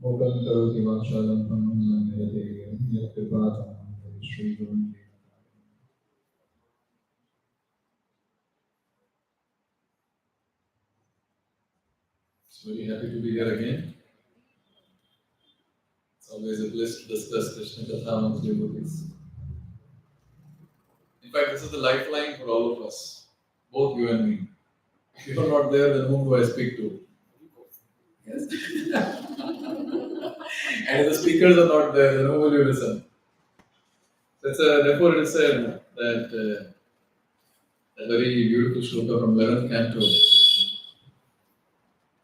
Mukam karoti vachalam pannam nirate yatkripatam Shri Guru. So very happy to be here again. It's always a bliss to discuss Krishna Katha amongst devotees. In fact, this is the lifeline for all of us, both you and me. If you are not there, then whom do I speak to? Yes. And if the speakers are not there, then who will you listen? Therefore, it is said that a very beautiful shloka from 11th canto.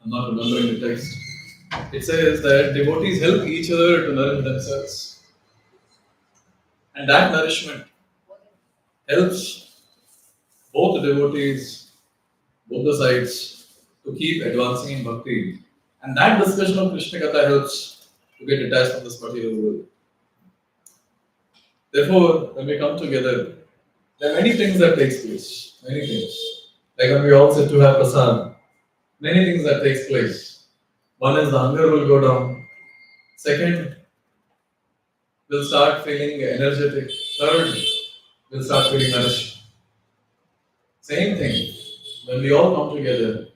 I'm not remembering the text. It says that devotees help each other to nourish themselves. And that nourishment helps both the devotees, both the sides, to keep advancing in bhakti. And that discussion of Krishna Katha helps to get detached from this material world. Therefore, when we come together, there are many things that takes place. Many things. Like when we all sit to have prasad, many things that takes place. One is the hunger will go down. Second, we'll start feeling energetic. Third, we'll start feeling nourished. Same thing. When we all come together,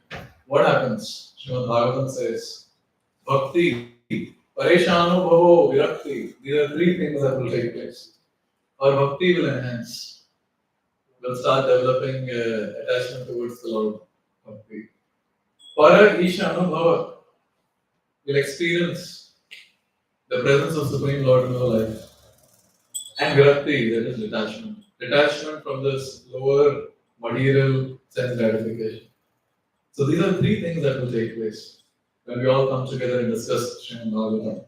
what happens? Srimad Bhagavatam says, Bhakti, Pareshanu Bhavo, Virakti. These are three things that will take place. Our bhakti will enhance. We'll start developing attachment towards the Lord. Bhakti. Para Isha Anubhava. We'll experience the presence of Supreme Lord in our life. And Virakti, that is detachment. Detachment from this lower material sense gratification. So these are three things that will take place when we all come together and discuss Srimad Bhagavatam.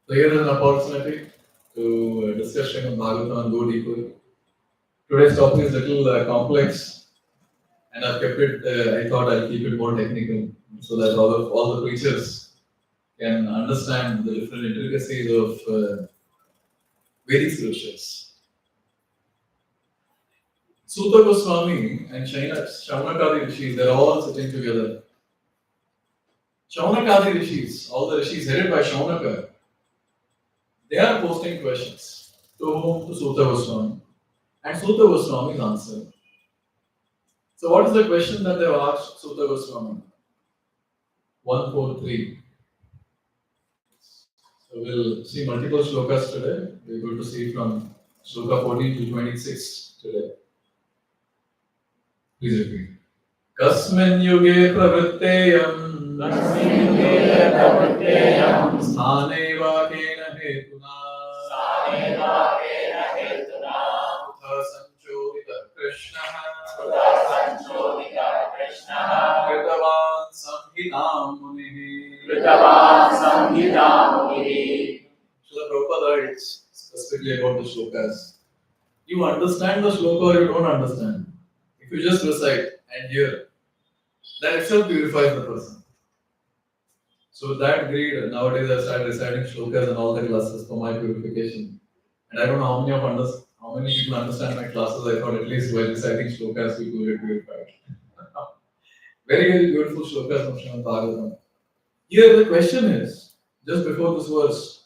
So here is an opportunity to discuss Srimad Bhagavatam and go deeper. Today's topic is a little complex, and I've kept it. I thought I'll keep it more technical so that all the preachers can understand the different intricacies of Vedic scriptures. Sutta Goswami and Shaunakadi Rishis, they're all sitting together. Shaunakadi Rishis, all the Rishis headed by Shaunaka, they are posting questions to whom? To Sutta Goswami. And Sutta Goswami's answer. So what is the question that they have asked Sutta Goswami? 143. So we'll see multiple shlokas today. We're going to see from shloka 14 to 26 today. Please repeat. Kasmin yuge pravritteyam sthane va kena hetuna utha sanchodita Krishnaha kritavan samhitam munihi. Srila Prabhupada writes specifically about the shlokas. You understand the shloka or you don't understand. If you just recite and hear, that itself purifies the person. So that greed, nowadays I started reciting shlokas and all the classes for my purification. And I don't know how many people understand my classes. I thought at least while reciting shlokas people get purified. Very, very beautiful shlokas from Srimad Bhagavatam. Here the question is, just before this verse,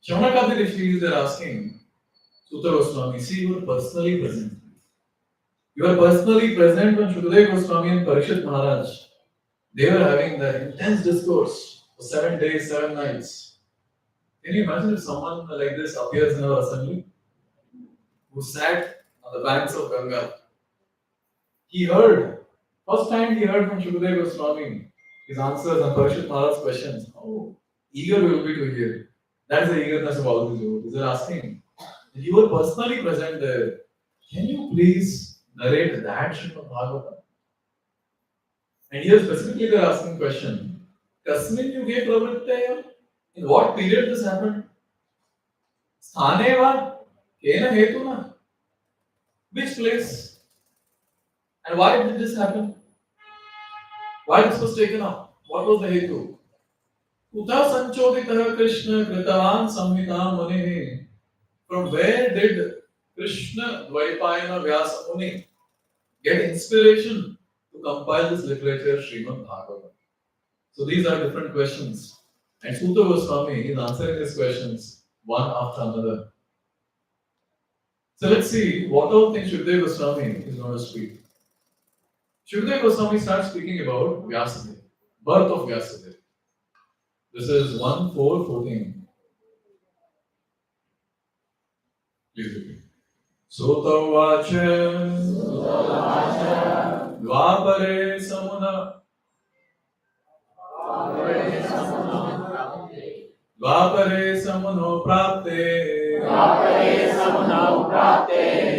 Shaunakadi Rishis are asking Sutta Goswami, see, you were personally present. You are personally present when Shukadeva Goswami and Parishit Maharaj, they were having the intense discourse for 7 days, 7 nights. Can you imagine if someone like this appears in our assembly? Who sat on the banks of Ganga. He heard, first time he heard from Shukadeva Goswami, his answers and Parishit Maharaj's questions. How eager we will be to hear. That's the eagerness of all these devotees. They're asking, you were personally present there. Can you please narrate that Srimad Bhagavatam? And here specifically they're asking question. Kasmin yuge pravrittaya? In what period this happened? Sthane va kena hetuna? Which place? And why did this happen? Why this was taken up? What was the hetu? Utha sanchoditah Krishna kritavan samhitam muni. From where did Krishna Dvaipayana Vyasa Muni get inspiration to compile this literature, Srimad Bhagavatam? So these are different questions. And Sutta Goswami is answering these questions one after another. So let's see what all things Shukdev Goswami is going to speak. Shukdev Goswami starts speaking about Vyasadeva, birth of Vyasadeva. This is 1:4:14. Please repeat. Sotavacha Dvapare Samuna Dvapare Samuno Prapte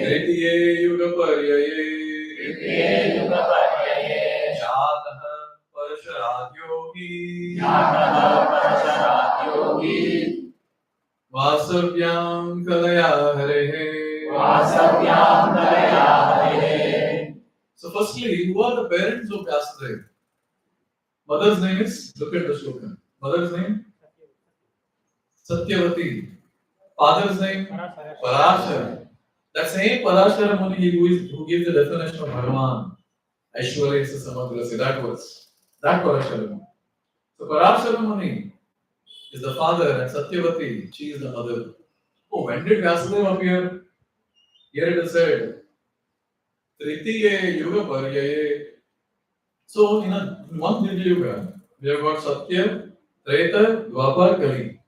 Tritiye Yuga Paryaye Jataha Parasharat Yogi Vasavyam Kalaya Harehe. So firstly, who are the parents of Vyasadeva? Mother's name is, look at the shloka. Mother's name? Satyavati. Father's name? Parashara. That same Parashara Muni who gives the definition of Bhagavan. Aishwarya Samagrasya. That was. That Parashara Muni. So Parashara Muni is the father and Satyavati, she is the mother. Oh, when did Vyasadeva appear? Here it is said, Tritiye Yuga Paryaye. So in one Divya Yuga, we have got Satya, Treta, Dwapar, Kali.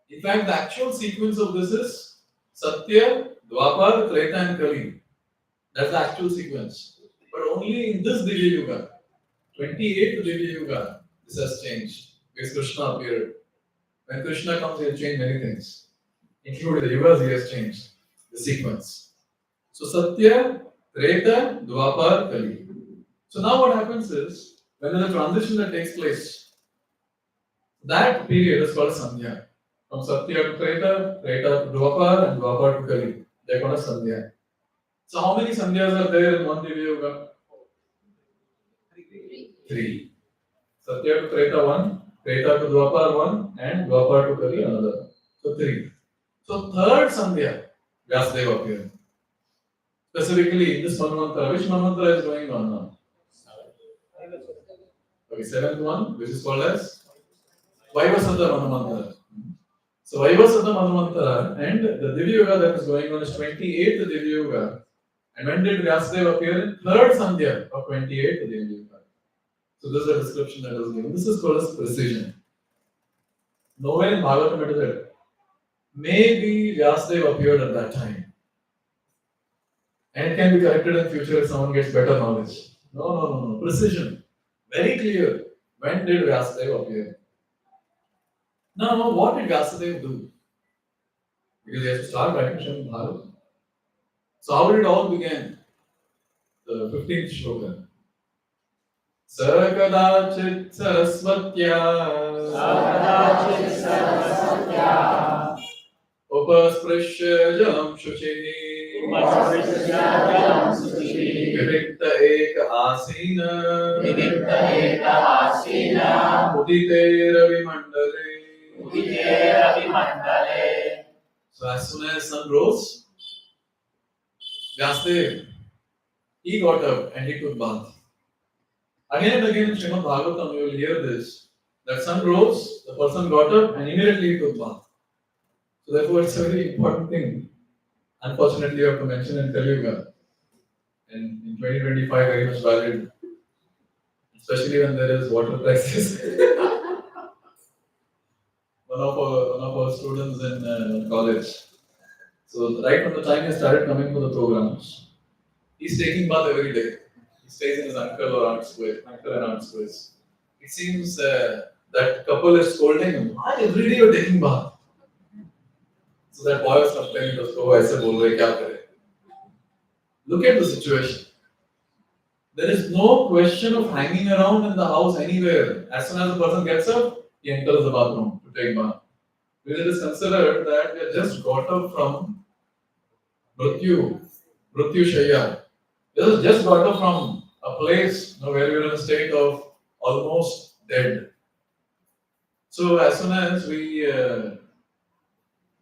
In fact, the actual sequence of this is Satya, Dwapar, Treta and Kali. That's the actual sequence. But only in this Divya Yuga, 28th Divya Yuga, this has changed. Because Krishna appeared. When Krishna comes, he has changed many things. Including the yugas, he has changed the sequence. So Satya, Treta, Dwapar, Kali. So now what happens is, when there's a transition that takes place, that period is called Sandhya. From Satya to Treta, Treta to Dwapar, and Dwapar to Kali. They're called Sandhya. So how many Sandhyas are there in one Divya Yuga? 3. Satya to Treta 1, Treta to Dwapar 1, and Dwapar to Kali another. So 3. So third Sandhya, Vyasadeva appeared. Specifically in this Manvantara. Which Manvantara is going on now? Okay, 7th one, which is called as Vaivasata Manvantara. So Vaivasata Manvantara, and the Divya Yuga that is going on is 28th Divya Yuga. And when did Vyasadeva appear? In third Sandhya of 28th Divya Yuga. So this is the description that was given. This is called as precision. Nowhere in Bhagavatam it is said, maybe Vyasadeva appeared at that time. And it can be corrected in future if someone gets better knowledge. No. Precision. Very clear. When did Vyasadeva appear? Now, what did Vyasadeva do? Because he has to start writing Srimad Bhagavatam. So how did it all begin? The 15th shloka. Sakadachit Sarasvatya Upasprishya Jalam Shuchi Vivikta Eka Asina Udite Ravi Mandale. So as soon as sun rose, Vyasadeva, he got up and he took bath. Again and again in Srimad Bhagavatam you will hear this, that sun rose, the person got up and immediately he took bath. So therefore it's a very important thing. Unfortunately you have to mention in Kali Yuga. And in 2025 very much valid. Especially when there is water crisis. one of our students in college. So right from the time he started coming for the programs, he's taking bath every day. He stays in his uncle and aunt's place. It seems that couple is scolding him. Why every day you're taking bath? So that boy was complaining to us, "Oh, I said, bol rahe, kya kare?" Look at the situation. There is no question of hanging around in the house anywhere. As soon as the person gets up, he enters the bathroom to take bath. Because it is considered that we have just got up from Mrityu Shayya. We just got up from a place where we were in a state of almost dead. So as soon as we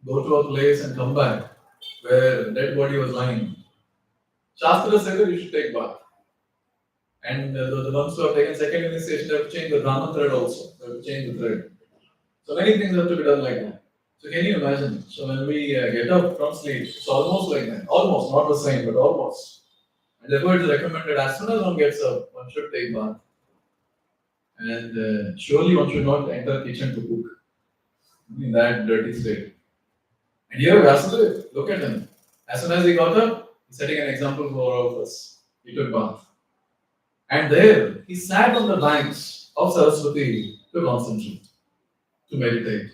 go to a place and come back where dead body was lying, Shastra said that you should take bath. And the ones who have taken second initiation, they have to change the Brahman thread also. They have to change the thread. So many things have to be done like that. So can you imagine? So when we get up from sleep, it's almost like that. Almost, not the same, but almost. And therefore it is recommended as soon as one gets up, one should take bath. And surely one should not enter kitchen to cook in that dirty state. And here Vyasadeva, look at him. As soon as he got up, he's setting an example for all of us. He took bath. And there he sat on the banks of Saraswati to concentrate, to meditate.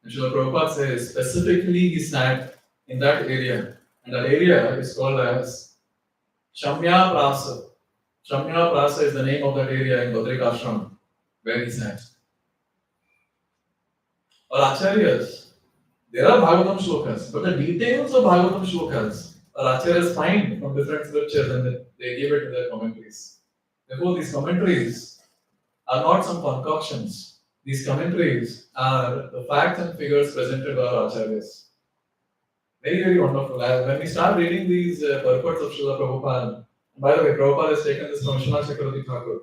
And Srila Prabhupada says specifically he sat in that area. And that area is called as Shamya Prasa. Shamya Prasa is the name of that area in Badrika Ashram where he sat. Or Acharyas, there are Bhagavatam shlokas, but the details of Bhagavatam shlokas are Acharyas find from different scriptures and they give it in their commentaries. Therefore, these commentaries are not some concoctions. These commentaries are the facts and figures presented by our Acharyas. Very, very wonderful. When we start reading these purports of Srila Prabhupada, and by the way, Prabhupada has taken this from Vishwanath Chakravarti Thakur.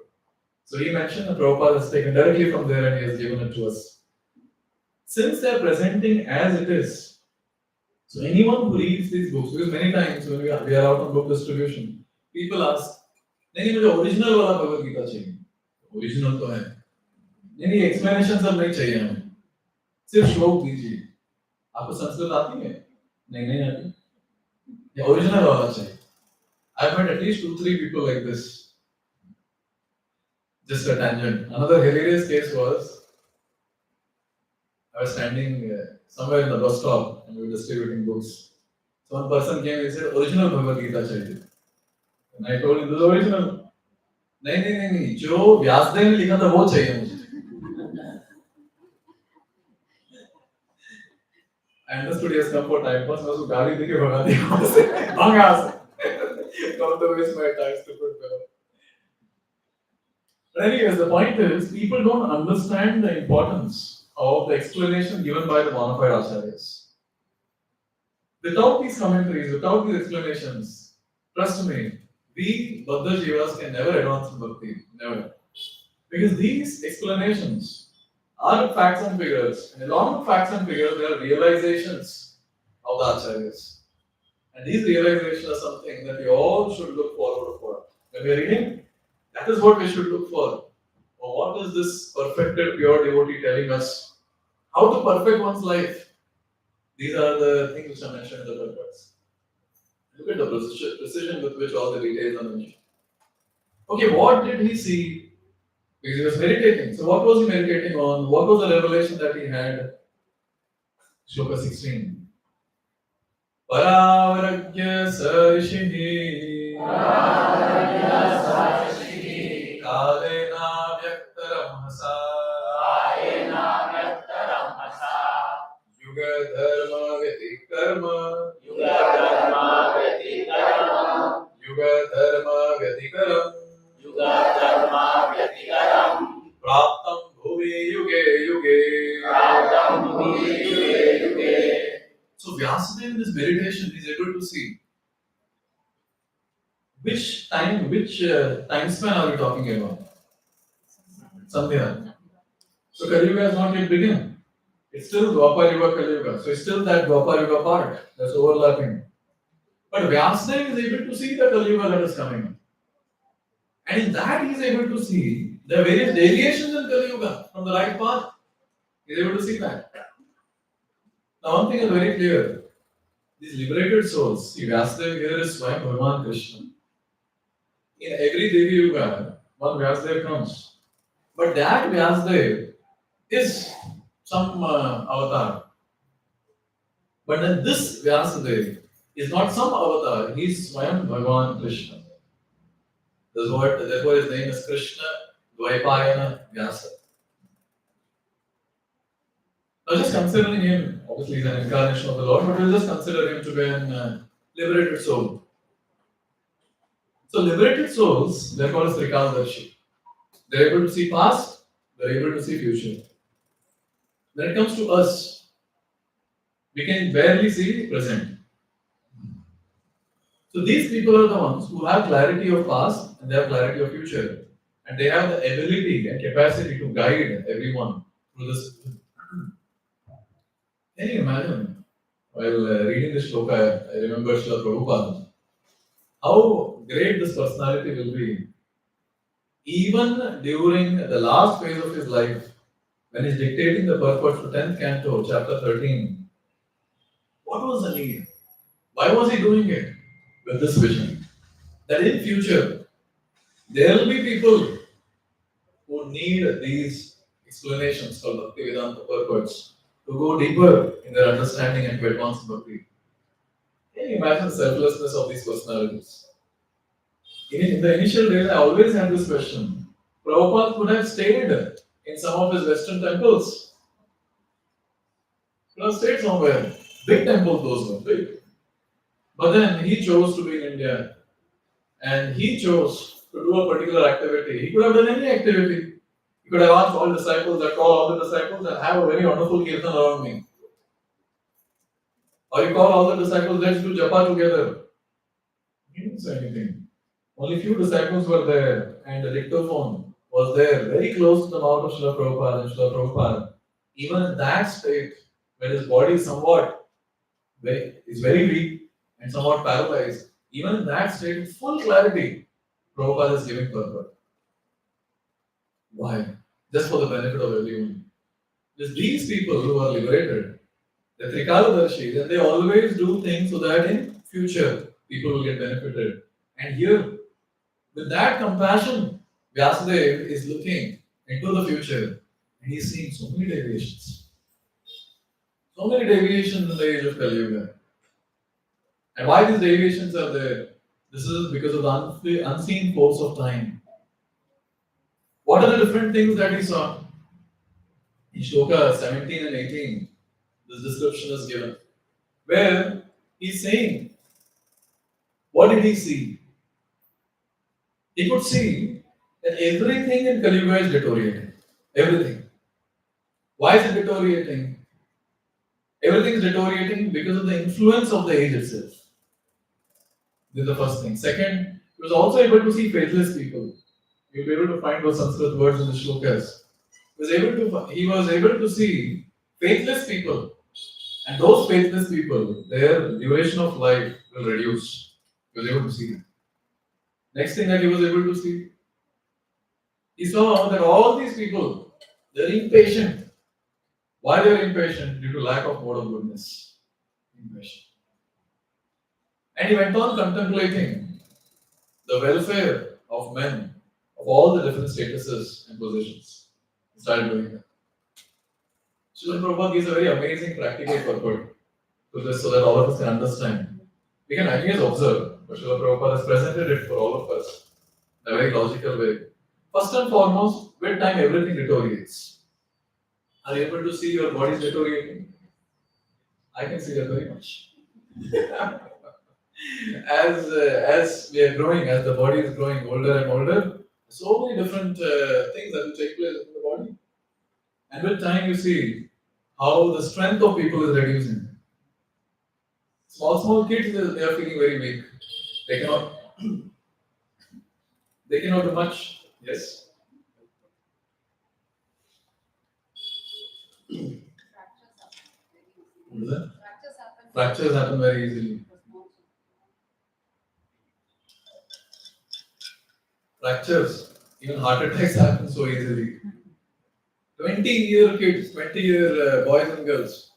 So he mentioned that Prabhupada has taken directly from there and he has given it to us. Since they are presenting as it is, so anyone who reads these books, because many times when we are out on book distribution, people ask, नहीं मुझे original वाला भगवद गीता चाहिए, original तो है, नहीं explanation सब नहीं चाहिए हमें, सिर्फ श्लोक दीजिए, आपको संस्कृत आती है, नहीं आती, या ओरिजिनल वाला चाहिए. I've met at least 2-3 people like this. Just a tangent. Another hilarious case was, I was standing somewhere in the bus stop and we were distributing books. So one person came and said, original Bhagavad Gita chahiye. And I told him, this is original. नहीं, जो व्यासदेव ने लिखा था वो चाहिए मुझे. I understood he has come for time pass. मैं उसको गाली देके भगा दिया वहाँ से. भाग यहाँ से. Come to waste my time, stupid fellow. But anyways, the point is, people don't understand the importance of the explanation given by the bona fide acharyas. Without these commentaries, without these explanations, trust me, we Baddha Jivas can never advance in bhakti. Never. Because these explanations are facts and figures, and along with facts and figures, there are realizations of the acharyas. And these realizations are something that we all should look forward for. When we are reading, that is what we should look for. Or what is this perfected pure devotee telling us? How to perfect one's life? These are the things which are mentioned in the purports. Look at the precision with which all the details are mentioned. Okay, what did he see? Because he was meditating. So what was he meditating on? What was the revelation that he had? Shloka 16. Paravragya sarishihi kalena vyaktaram hasa yuga dharma vyatikarma yuga dharma vyatikaram praptam bhuvi yuge yuge. So Vyasadeva in this meditation is able to see which time span are we talking about? Somewhere. So Kali Yuga has not yet begun. It's still Dwapar Yuga, Kali Yuga. So it's still that Dwapar Yuga part that's overlapping. But Vyasadeva is able to see the Kali Yuga that is coming. And in that he is able to see the various deviations in Kali Yuga from the right path. He is able to see that. Now one thing is very clear. These liberated souls, see Vyasadeva here is Swayam Bhagavan Krishna. In every Devi Yuga, one Vyasadeva comes. But that Vyasadeva is some avatar. But then this Vyasadeva is not some avatar, he is Swayam Bhagavan Krishna. Therefore his name is Krishna Dvaipayana Vyasa. Now just considering him, obviously he's an incarnation of the Lord, but we'll just consider him to be an liberated soul. So liberated souls, they're called as Trikaldarshi. They're able to see past, they're able to see future. When it comes to us, we can barely see present. So these people are the ones who have clarity of past and they have clarity of future. And they have the ability and capacity to guide everyone through this. Can you imagine? While reading this shloka, I remember Srila Prabhupada. How great this personality will be. Even during the last phase of his life, when he's dictating the purport for 10th canto, chapter 13, what was the need? Why was he doing it? With this vision. That in future, there will be people who need these explanations called Bhaktivedanta purports to go deeper in their understanding and to advance in Bhakti. Can you imagine the selflessness of these personalities? In the initial days, I always had this question. Prabhupada could have stayed in some of his Western temples. Could have stayed somewhere. Big temples, those were big. But then he chose to be in India and he chose to do a particular activity. He could have done any activity. He could have asked all disciples that call all the disciples and have a very wonderful kirtan around me. Or you call all the disciples, let's do japa together. He didn't say anything. Only few disciples were there, and the dictaphone was there, very close to the mouth of Srila Prabhupada. And Srila Prabhupada, even in that state, when his body is very weak and somewhat paralyzed, even in that state, with full clarity, Prabhupada is giving purport. Why? Just for the benefit of everyone. Because these people who are liberated, the Trikaladarshis, and they always do things so that in future people will get benefited. And here, with that compassion, Vyasadeva is looking into the future and he's seeing so many deviations. So many deviations in the age of Kali Yuga. And why these deviations are there? This is because of the unseen force of time. What are the different things that he saw? In Shloka 17 and 18, this description is given. Where he's saying, what did he see? He could see that everything in Kali Yuga is deteriorating. Everything. Why is it deteriorating? Everything is deteriorating because of the influence of the age itself. This is the first thing. Second, he was also able to see faithless people. You'll be able to find those Sanskrit words in the shlokas. He was able to see faithless people. And those faithless people, their duration of life will reduce. He was able to see that. Next thing that he was able to see, he saw that all these people, they're impatient. Why they're impatient? Due to lack of mode of goodness. Impatient. And he went on contemplating the welfare of men of all the different statuses and positions. He started doing that. Srila Prabhupada gives a very amazing practical purport to this so that all of us can understand. We can ideas observe, but Srila Prabhupada has presented it for all of us in a very logical way. First and foremost, with time everything deteriorates. Are you able to see your body is deteriorating? I can see that very much. As we are growing, as the body is growing older and older, so many different things that will take place in the body. And with time, you see how the strength of people is reducing. Small kids, they are feeling very weak. They cannot, they cannot do much. Yes. What is that? Fractures happen very easily. Fractures, even heart attacks happen so easily. 20-year kids, 20-year boys and girls.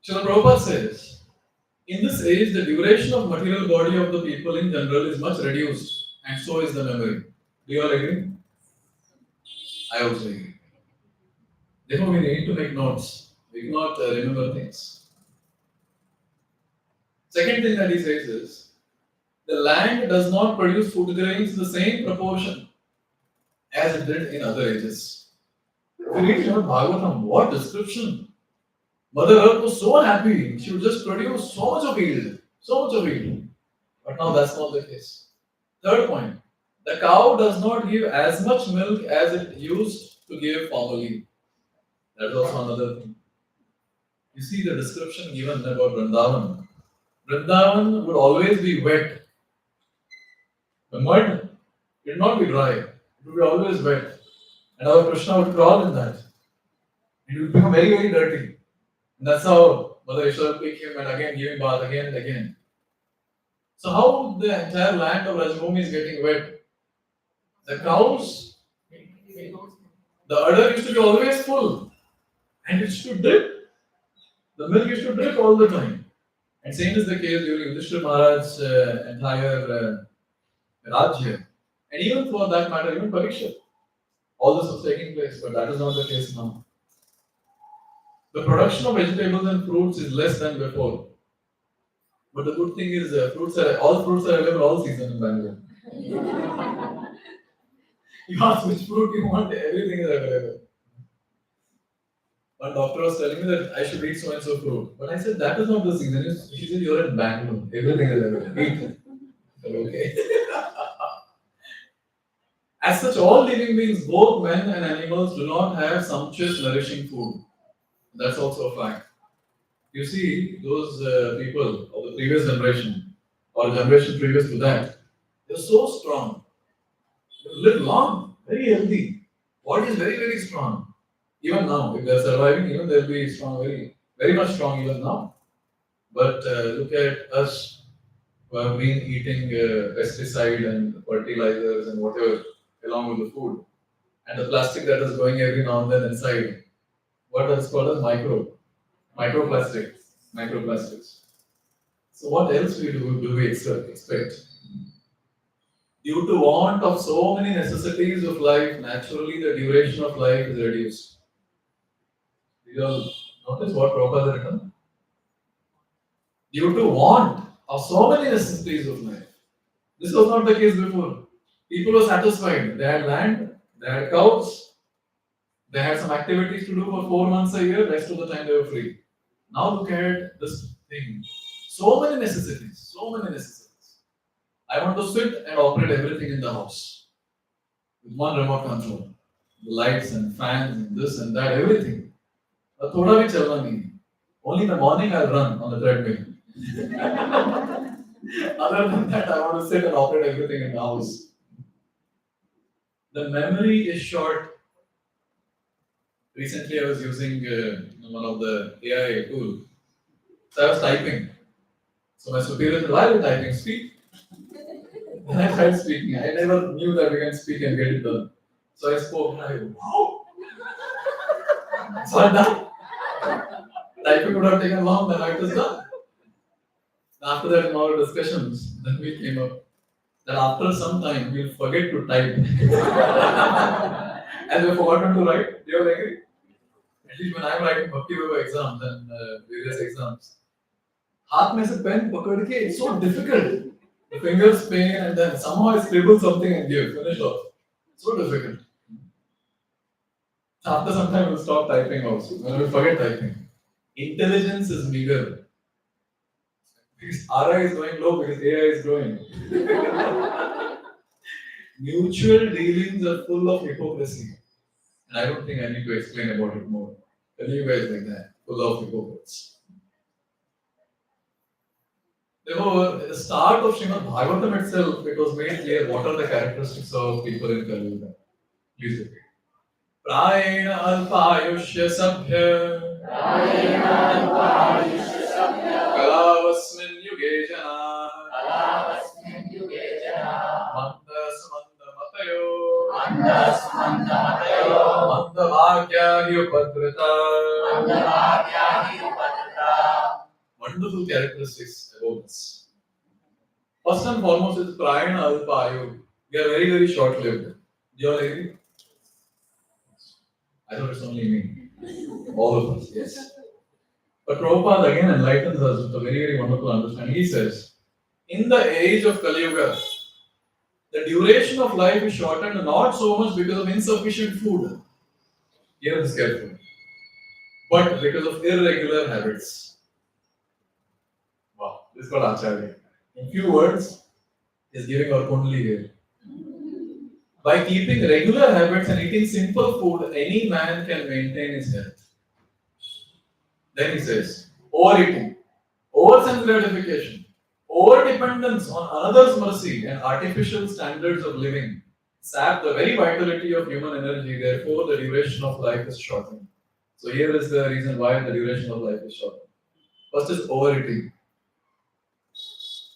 Srila Prabhupada says, in this age, the duration of material body of the people in general is much reduced, and so is the memory. Do you all agree? I also agree. Therefore, we need to make notes. We cannot remember things. Second thing that he says is, the land does not produce food grains in the same proportion as it did in other ages. If you read Srimad Bhagavatam, what description! Mother Earth was so happy, she would just produce so much of yield, so much of yield. But now that's not the case. Third point, the cow does not give as much milk as it used to give formerly. That is also another thing. You see the description given about Vrindavan. Vrindavan would always be wet. The mud would not be dry. It would be always wet. And our Krishna would crawl in that. It would become very, very dirty. And that's how Mother Yashoda pick him and again give him bath again and again. So how the entire land of Rajbhumi is getting wet? The cows, the udder used to be always full. And it used to drip. The milk used to drip all the time. And same is the case during Yudhishthira Maharaj's entire Rajya. And even for that matter, even Pariksha. All this was taking place, but that is not the case now. The production of vegetables and fruits is less than before. But the good thing is, all fruits are available all season in Bangalore. You ask which fruit you want, everything is available. One doctor was telling me that I should eat so and so fruit. But I said, that is not the season. He said, you're in Bangalore. Everything is available. Eat. Okay. As such, all living beings, both men and animals, do not have sumptuous, nourishing food. That's also a fact. You see, those people of the previous generation, or generation previous to that, they're so strong. They live long, very healthy. Body is very, very strong. Even now, if they're surviving, even they'll be strong, very, very much strong even now. But look at us who have been eating pesticide and fertilizers and whatever along with the food. And the plastic that is going every now and then inside. What is called as microplastics. So what else do we expect? Due to want of so many necessities of life, naturally the duration of life is reduced. Did you all notice what Prabhupada has written? Due to want of so many necessities of life. This was not the case before. People were satisfied. They had land, they had cows, they had some activities to do for 4 months a year, rest of the time they were free. Now look at this thing. So many necessities. I want to sit and operate everything in the house with one remote control. The lights and fans and this and that, everything. But thoda bhi chalna nahi. Only in the morning I'll run on the treadmill. Other than that, I want to sit and operate everything in the house. The memory is short. Recently, I was using one of the AI tools. So I was typing. So my superior said, why are you typing? Speak. And I tried speaking. I never knew that we can speak and get it done. So I spoke and I go, wow! So I'm done. Typing would have taken long, then I was done. After that, in our discussions, then we came up that after some time, we'll forget to type. And we've forgotten to write. Do you all agree? At least when I'm writing Bhakti Yoga exams and various exams, हाथ में से pen पकड़ के, it's so difficult. The fingers pain and then somehow I scribble something and give, finish off. So difficult. After some time we'll stop typing also. When we forget typing. Intelligence is meager. Because RI is going low because AI is growing. Mutual dealings are full of hypocrisy. And I don't think I need to explain about it more. Tell you guys like that. Full of hypocrites. Therefore, at the start of Srimad Bhagavatam itself, it was made clear what are the characteristics of people in Kali Yuga. Please repeat. Prayena alpayushya sabhya kalavasmin yuge jana mandas matayo manda bhagya upadrita. Wonderful characteristics about us. First and foremost is Prayana Alpayu. We are very, very short lived. Do you all agree? I thought it's only me. All of us, yes. But Prabhupada again enlightens us with a very, very wonderful understanding. He says, in the age of Kali Yuga, the duration of life is shortened not so much because of insufficient food. Hear this carefully. But because of irregular habits. Wow, this is called Acharya. In few words, he is giving our Kundali here. By keeping regular habits and eating simple food, any man can maintain his health. Then he says, overeating. Over-sense gratification, over-dependence on another's mercy and artificial standards of living sap the very vitality of human energy, therefore the duration of life is shortened. So here is the reason why the duration of life is shortened. First is overeating,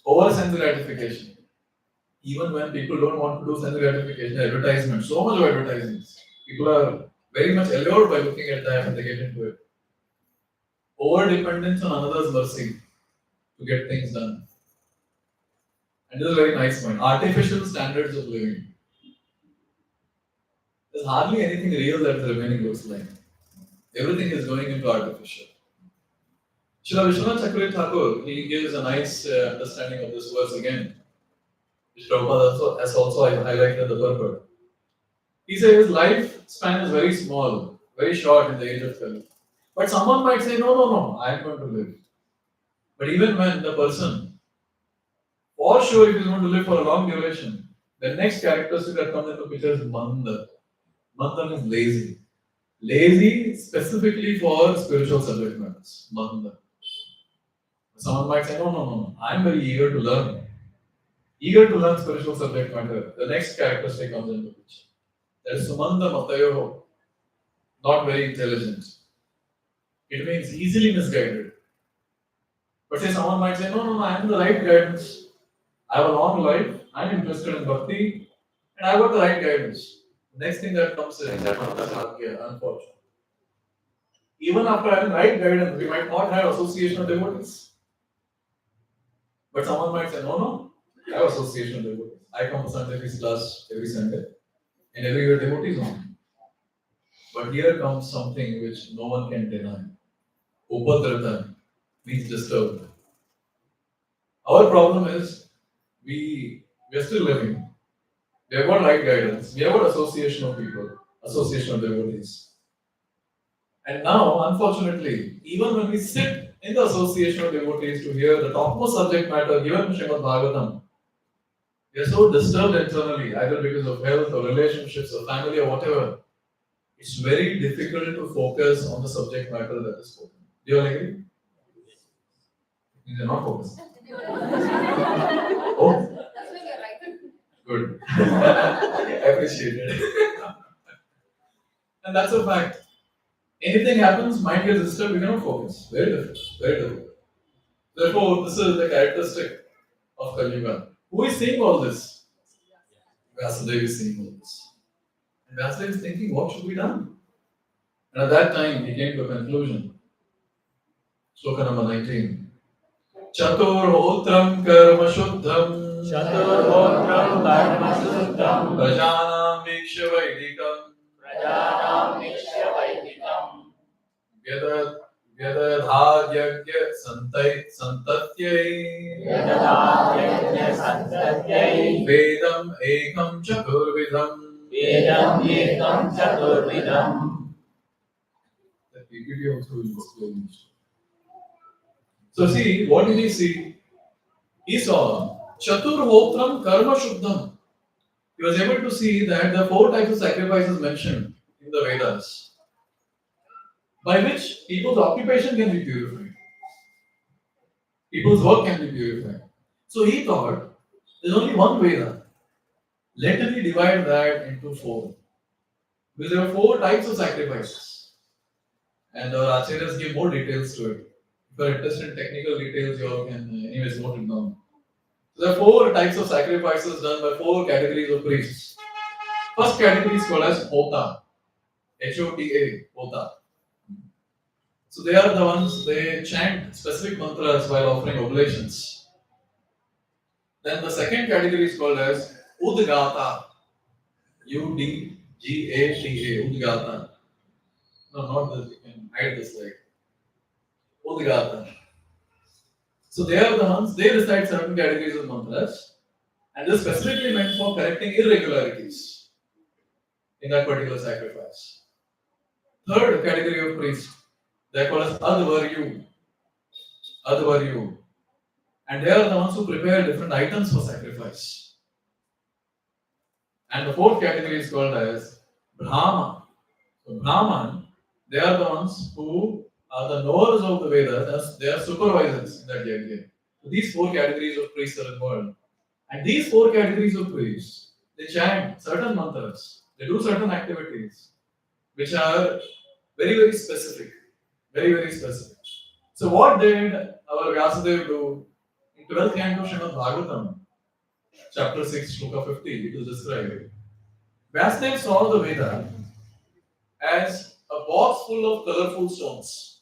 over-sense gratification. Even when people don't want to do sense gratification, advertisement, so much of advertisements. People are very much allured by looking at that and they get into it. Over-dependence on another's mercy to get things done. And this is a very nice point. Artificial standards of living. There's hardly anything real that is remaining, looks like. Everything is going into artificial. Srila Vishwanath Chakravarti Thakur, he gives a nice understanding of this verse again, which Prabhupada has also highlighted the purport. He says lifespan is very small, very short in the age of 12. But someone might say, no, I am going to live. But even when the person, for sure, if he is going to live for a long duration, the next characteristic that comes into picture is Mandar. Mandar is lazy. Lazy specifically for spiritual subject matters. Mandar. Someone might say, no, I am very eager to learn. Eager to learn spiritual subject matter. The next characteristic comes into picture. That is Sumanda Matayoho. Not very intelligent. It means easily misguided. But say someone might say, no, I am the right guidance. I have a long life, I am interested in bhakti, and I got the right guidance. The next thing that comes in that Kartikeya, unfortunately. Even after having right guidance, we might not have association of devotees. But someone might say, no, I have association of devotees. I come to Sunday feast class every Sunday, and every year devotees on. But here comes something which no one can deny. Upadrata means disturbed. Our problem is we are still living. We have got right guidance. We have got association of people, association of devotees. And now, unfortunately, even when we sit in the association of devotees to hear the topmost subject matter given in Srimad Bhagavatam, we are so disturbed internally, either because of health or relationships or family or whatever. It's very difficult to focus on the subject matter that is spoken. Do you all agree? You're not focused. Oh, good. I appreciate it. And that's a fact. Anything happens, mind gets disturbed, we cannot focus. Very difficult. Very difficult. Therefore, this is the characteristic of Kali Yuga. Who is saying all this? Vasudev is saying all this. And Vasudev is thinking, what should be done? And at that time, he came to a conclusion. Sloka number 19. Chaturhotram karma shuddham. Chaturhotram karma shuddham. Prajanam viksha vaidikam. Prajanam viksha vaidikam. Vyadadhadyagya santatyai. Vyadadhadyagya santatyai. Vedam ekam chaturvidham. Vedam ekam chaturvidham. The PPT also will explain this. So see, what did he see? He saw Chaturhotram Karma Shuddham. He was able to see that the 4 types of sacrifices mentioned in the Vedas, by which people's occupation can be purified. People's work can be purified. So he thought, there's only one Veda. Let me divide that into 4. Because there are 4 types of sacrifices. And our acharyas give more details to it. If you are interested in technical details, you all can anyways note it down. So there are 4 types of sacrifices done by 4 categories of priests. First category is called as Hota. H-O-T-A, Hota. So they are the ones, they chant specific mantras while offering oblations. Then the second category is called as Udgata. U-D-G-A-T-A, Udgata. No, not this, you can hide this like. Udgata. So they are the ones, they recite certain categories of mantras, and this is specifically meant for correcting irregularities in that particular sacrifice. Third category of priest, they are called as Advaryu. Advaryu. And they are the ones who prepare different items for sacrifice. And the fourth category is called as Brahma. So Brahman, they are the ones who the knowers of the Vedas, they are supervisors in that yajna. So these four categories of priests are involved. And these four categories of priests, they chant certain mantras, they do certain activities which are very, very specific. Very, very specific. So what did our Vyasadeva do? In 12th canto Srimad Bhagavatam, chapter 6, shloka 50, it is described. Vyasadeva saw the Veda as a box full of colorful stones.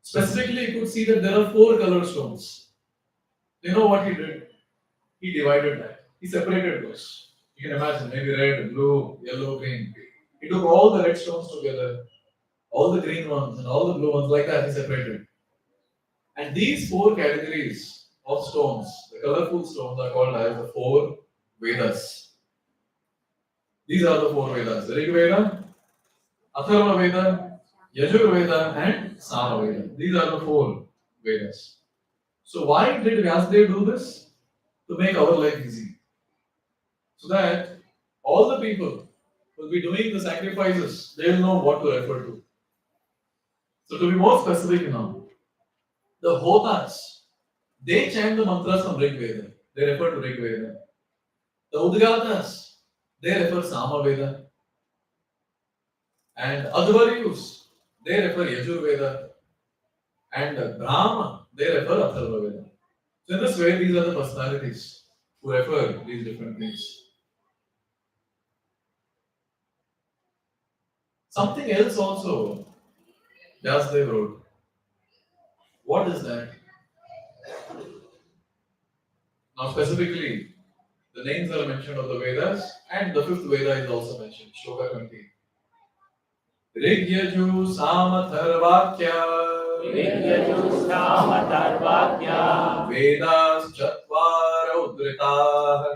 Specifically, you could see that there are four color stones. You know what he did? He divided that. He separated those. You can imagine, maybe red, blue, yellow, green. He took all the red stones together, all the green ones, and all the blue ones, like that, he separated. And these four categories of stones, the colorful stones, are called as the four Vedas. These are the four Vedas: Rig Veda, Atharva Veda, Yajur Veda, and Sama Veda. These are the four Vedas. So why did Vyasadeva do this? To make our life easy. So that all the people will be doing the sacrifices, they will know what to refer to. So to be more specific now, the Hotas, they chant the mantras from Rig Veda. They refer to Rig Veda. The Udgatas, they refer Sama Veda. And Advaryus, they refer Yajur Veda. And Brahma, they refer Atharva Veda. So in this way, these are the personalities who refer these different things. Something else also, Vyasadeva wrote. What is that? Now specifically, the names are mentioned of the Vedas and the fifth Veda is also mentioned, Shloka 20. Rig Yaju Sama Tharvakya Vidyajusnamatharvakya Vedas Chatvara Udrita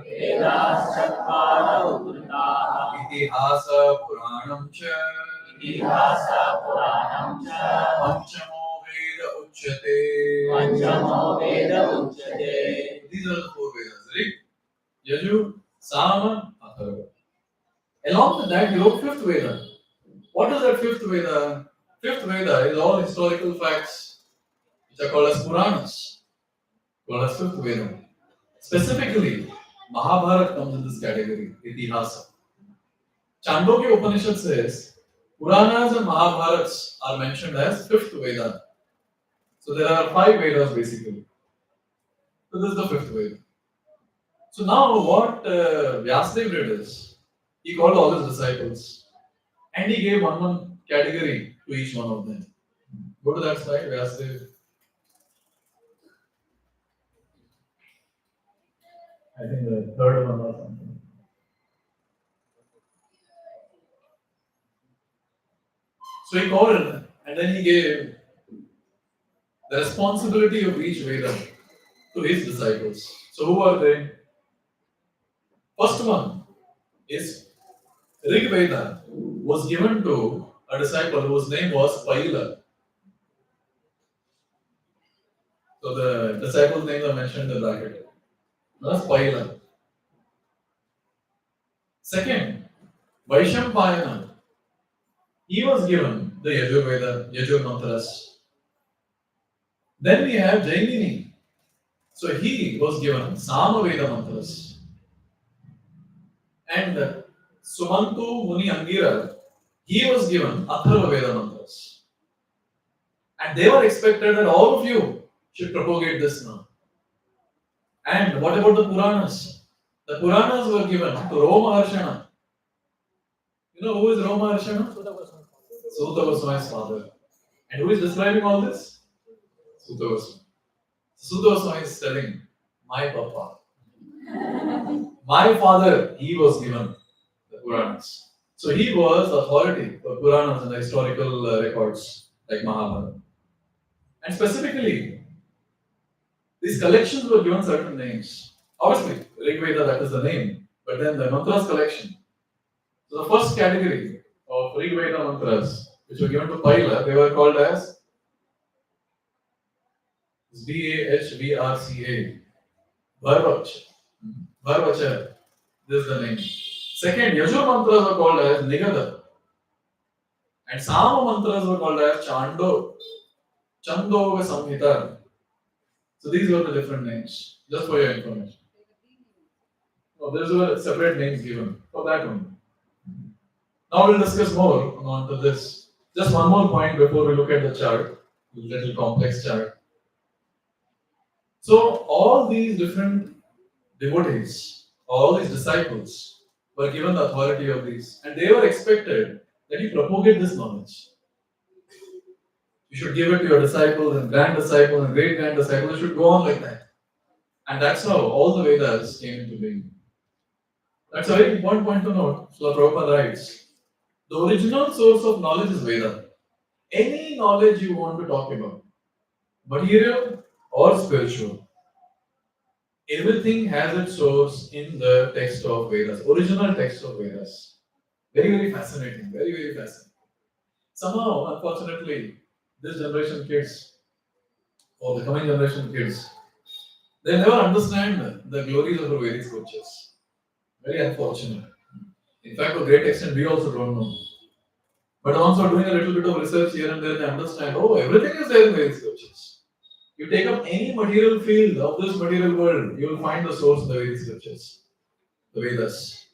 Vedaschattvara udritaha Itihasa Puranam Cha Itihasa Puranam cha Panchamo Veda Uchyate. Panchamo Veda Uchyate. These are the four Vedas: Rig, Yaju, Sama, Atharva. Along with that, he wrote fifth Veda. What is that fifth Veda? Fifth Veda is all historical facts which are called as Puranas, called as fifth Veda. Specifically, Mahabharata comes in this category, Itihasa. Chandogya Upanishad says Puranas and Mahabharats are mentioned as fifth Veda. So there are five Vedas basically. So this is the fifth Veda. So now what Vyasadeva did is he called all his disciples and he gave one category to each one of them. Go to that slide, Vyasadeva. I think the third one or something. So he called and then he gave the responsibility of each Veda to his disciples. So who are they? First one is Rig Veda was given to a disciple whose name was Paila. So the disciples' names are mentioned in the bracket. That's Paila. Second, Vaishampayana. He was given the Yajur Veda, Yajur Mantras. Then we have Jainini. So he was given Sama Veda Mantras. And Sumantu Muni Angira, he was given Atharva Veda Mantras. And they were expected that all of you should propagate this now. And what about the Puranas? The Puranas were given to Roma Harshana. You know who is Roma Harshana? Suta Goswami's father. And who is describing all this? Suta Goswami. Suta Goswami is telling, my papa, my father, he was given the Puranas. So he was the authority for Puranas and the historical records like Mahabharata. And specifically, these collections were given certain names. Obviously, Rig Veda, that is the name, but then the mantras collection. So the first category of Rig Veda mantras, which were given to Paila, they were called as Bhvrca. Bharvacha. Bharvacha. This is the name. Second, Yajur mantras are called as Nigada. And Sama mantras were called as Chandoga Samhita. So these were the different names, just for your information. No, these were separate names given for that one. Now we'll discuss more on to this. Just one more point before we look at the chart, little complex chart. So all these different devotees, all these disciples were given the authority of these, and they were expected that you propagate this knowledge. You should give it to your disciples and grand disciples and great grand disciples. You should go on like that. And that's how all the Vedas came into being. That's a very important point to note. So Prabhupada writes, the original source of knowledge is Veda. Any knowledge you want to talk about, material or spiritual, everything has its source in the text of Vedas, original text of Vedas. Very, very fascinating. Very, very fascinating. Somehow, unfortunately, this generation kids, or the coming generation kids, they never understand the glories of the Vedic scriptures. Very unfortunate. In fact, to a great extent, we also don't know. But also doing a little bit of research here and there, they understand, oh, everything is there in Vedic scriptures. You take up any material field of this material world, you will find the source in the Vedic scriptures, the Vedas.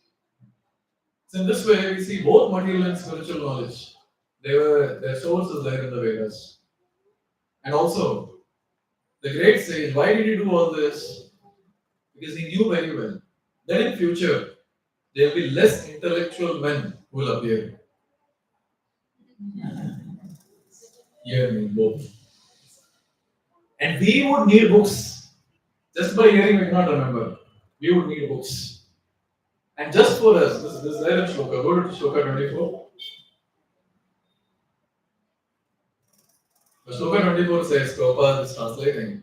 So in this way, we see both material and spiritual knowledge. Their source is there in the Vedas. And also, the great sage, why did he do all this? Because he knew very well that in future there will be less intellectual men who will appear. Hear me, both. And we would need books. Just by hearing, we cannot remember. We would need books. And just for us, this is there in Shloka. Go to Shloka 24. The Shloka 24 says, Prabhupada is translating.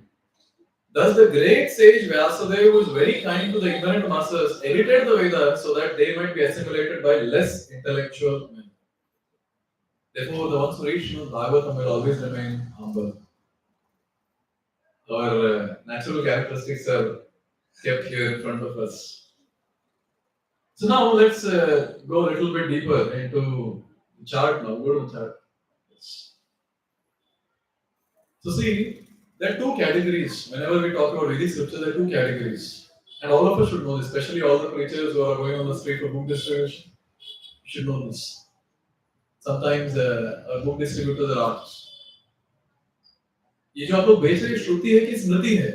Thus the great sage Vyasadeva, who is very kind to the ignorant masses, edited the Vedas so that they might be assimilated by less intellectual men. Therefore, the ones who reach Bhagavatam will always remain humble. Our natural characteristics are kept here in front of us. So now let's go a little bit deeper into the chart now. Go to the chart. Yes. So see, there are two categories. Whenever we talk about Vedic scripture, there are two categories. And all of us should know this, especially all the preachers who are going on the street for book distribution. You should know this. Sometimes our book distributors are asked, ये जो आप लोग बेच रहे श्रुति है कि स्मृति है?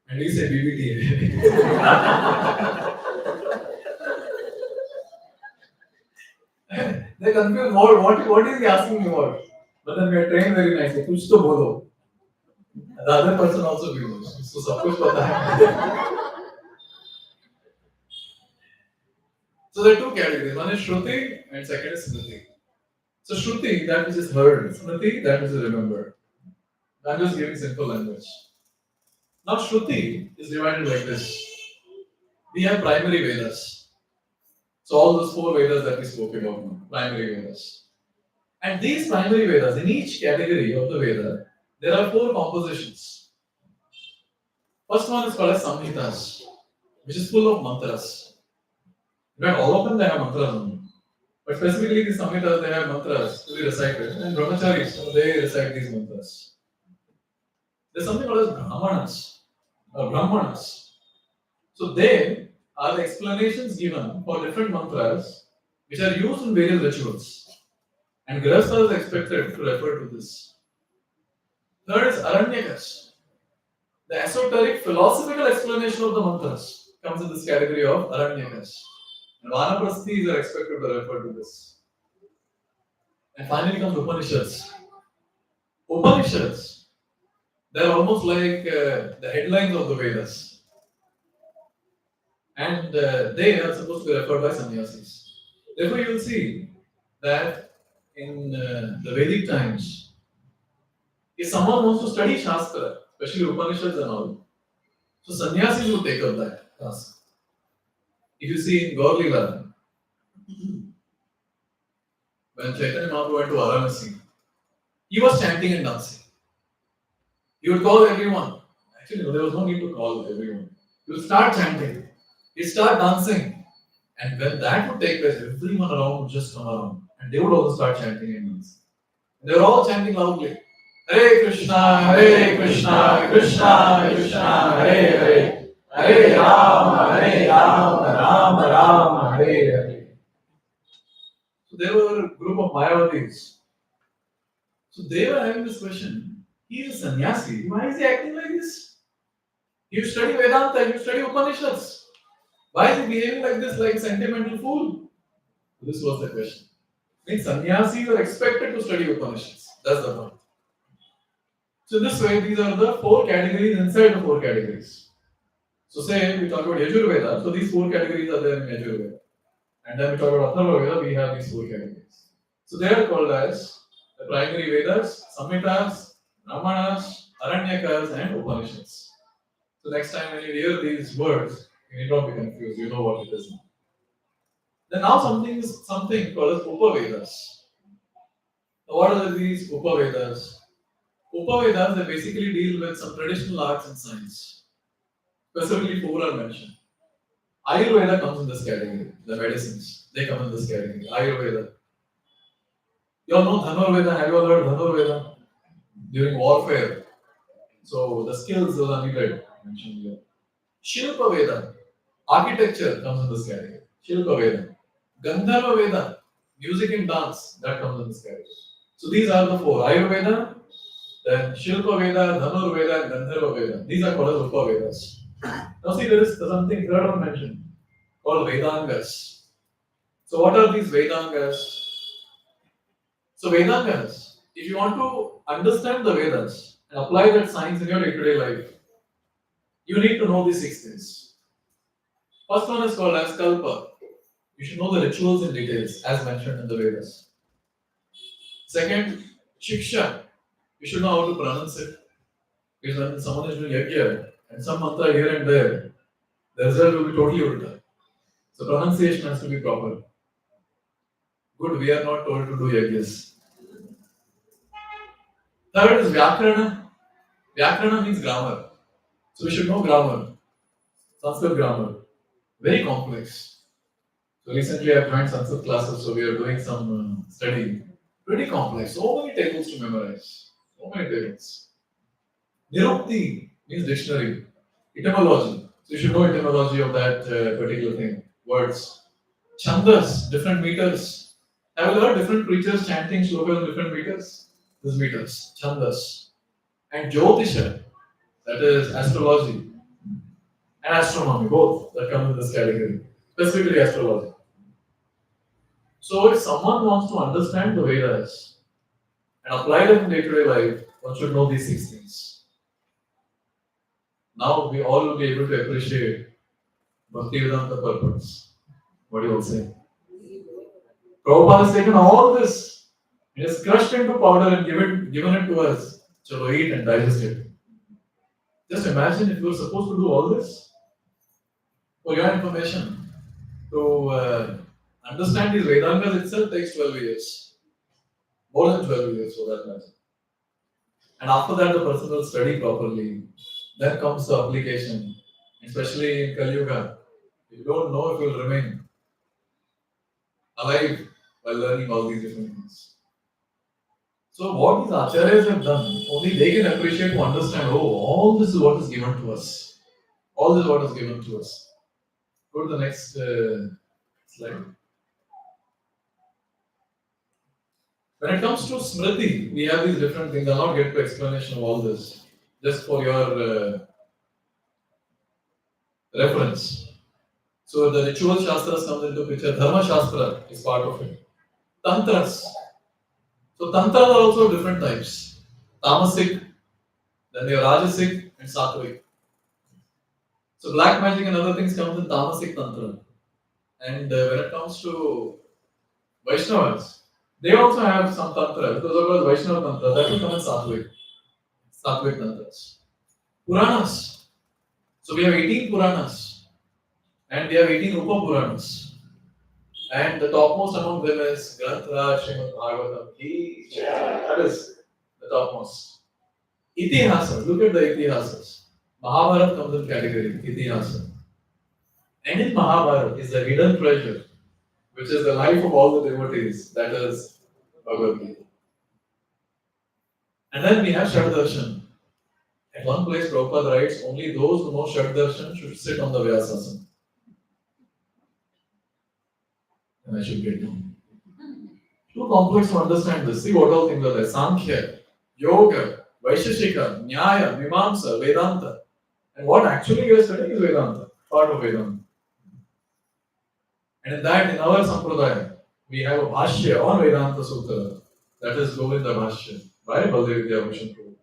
And we say BBT है. They're confused. What is he asking me about? But then we are trained very nicely. कुछ तो बोलो. The other person also knows. So सब कुछ पता है. So there are two categories. One is Shruti and second is Smriti. So Shruti, that which is heard. Smriti, that which is remembered. I'm just giving simple language. Now Shruti is divided like this. We have primary Vedas. So all those four Vedas that we spoke about now, primary Vedas. And these primary Vedas, in each category of the Veda, there are four compositions. First one is called as Samhitas, which is full of mantras. In fact, all of them they have mantras on them. But specifically the Samhitas, they have mantras to be recited. And Brahmacharis, so they recite these mantras. There's something called as Brahmanas, or Brahmanas. So they are the explanations given for different mantras which are used in various rituals. And Grihastha is expected to refer to this. Third is Aranyakas. The esoteric philosophical explanation of the mantras comes in this category of Aranyakas. And Vanaprasthis are expected to refer to this. And finally comes Upanishads. Upanishads, they're almost like the headlines of the Vedas. And they are supposed to be referred by sannyasis. Therefore, you will see that in the Vedic times, if someone wants to study Shastra, especially Upanishads and all, so sannyasis would take up that task. If you see in Gaur Leela, when Chaitanya Mahaprabhu went to Varanasi, he was chanting and dancing. He would call everyone. Actually, no, there was no need to call everyone. He would start chanting. He'd start dancing. And when that would take place, everyone around would just come around and they would also start chanting in unison. They were all chanting loudly. Hare Krishna, Hare Krishna, Krishna Krishna, Hare Hare, Hare Ram, Rama Rama, Hare Hare. So there were a group of Mayavadis. So they were having this question. He is a sannyasi. Why is he acting like this? You study Vedanta, you study Upanishads. Why is he behaving like this, like a sentimental fool? This was the question. Means sannyasis are expected to study Upanishads. That's the point. So this way, these are the four categories inside the four categories. So say we talk about Yajurveda, so these four categories are there in Yajurveda. And then we talk about Atharva Veda, we have these four categories. So they are called as the primary Vedas, Samhitas, Brahmanas, Aranyakas, and Upanishads. So next time when you hear these words, you need not be confused, you know what it is now. Then now something called as Upavedas. Now what are these Upavedas? Upavedas, they basically deal with some traditional arts and science. Specifically, four are mentioned. Ayurveda comes in this category. The medicines, they come in this category. Ayurveda. You all know Dhanurveda. Have you all heard Dhanurveda? During warfare. So the skills those are needed. Mentioned here. Shilpa Veda. Architecture comes in this category. Shilpa Veda. Gandharva Veda. Music and dance. That comes in this category. So these are the four. Ayurveda, then Shilpa Veda, Dhanur Veda, and Gandharva Veda. These are called as Upavedas. Now see, there is something third one mentioned called Vedangas. So what are these Vedangas? So Vedangas, if you want to understand the Vedas and apply that science in your day-to-day life, you need to know these six things. First one is called as Kalpa. You should know the rituals in details as mentioned in the Vedas. Second, Shiksha. You should know how to pronounce it. Because when someone is doing yajna and some mantra here and there, the result will be totally ulta. So pronunciation has to be proper. Good, we are not told to do yajnas. Third is Vyakarana. Vyakarana means grammar. So we should know grammar. Sanskrit grammar. Very complex. So recently I have joined Sanskrit classes, so we are doing some study. Pretty complex. So many tables to memorize. So many tables. Nirukti means dictionary. Etymology. So you should know etymology of that particular thing. Words. Chandas, different meters. Have you heard different preachers chanting slokas in different meters? These meters. Chandas. And Jyotisha, that is astrology. And astronomy, both that come in this category. Specifically astrology. So if someone wants to understand the Vedas and apply them in day-to-day life, one should know these six things. Now we all will be able to appreciate Bhaktivedanta purpose. What do you all say? Prabhupada has taken all this, he has crushed into powder and given it to us. So eat and digest it. Just imagine if you were supposed to do all this. For your information, to understand these Vedangas itself takes 12 years. More than 12 years for that matter. And after that, the person will study properly. Then comes the application, especially in Kali Yuga. You don't know if you will remain alive while learning all these different things. So what these acharyas have done, only they can appreciate to understand, oh, all this is what is given to us. All this is what is given to us. Go to the next slide. When it comes to Smriti, we have these different things. I'll not get to explanation of all this. Just for your reference. So the ritual shastras comes into picture. Dharma shastra is part of it. Tantras. So tantras are also different types. Tamasic, then they are Rajasic and Sattvic. So black magic and other things comes in Tamasic Tantra. And when it comes to Vaishnavas, they also have some Tantra. Those are called Vaishnava Tantra. That will come in Sattvic. Sattvic Tantras. Puranas. So we have 18 Puranas. And we have 18 Rupa Puranas. And the topmost among them is Granthra Srimad Bhagavatam Ki. That is the topmost. Itihasas. Look at the Itihasas. Mahabharata comes in category. Itihasa. And in Mahabharata is the hidden treasure, which is the life of all the devotees, that is Bhagavad Gita. And then we have Shad Darshan. At one place, Prabhupada writes, only those who know Shad Darshan should sit on the Vyasasana. And I should get down. Too complex to understand this. See what all things are there. Sankhya, Yoga, Vaisheshika, Nyaya, Mimamsa, Vedanta. And what actually we are studying is Vedanta, part of Vedanta. And in that, in our Sampradaya, we have a Bhashya on Vedanta Sutra, that is Govinda Bhashya, by Baldev Vidyabhushan Prabhu.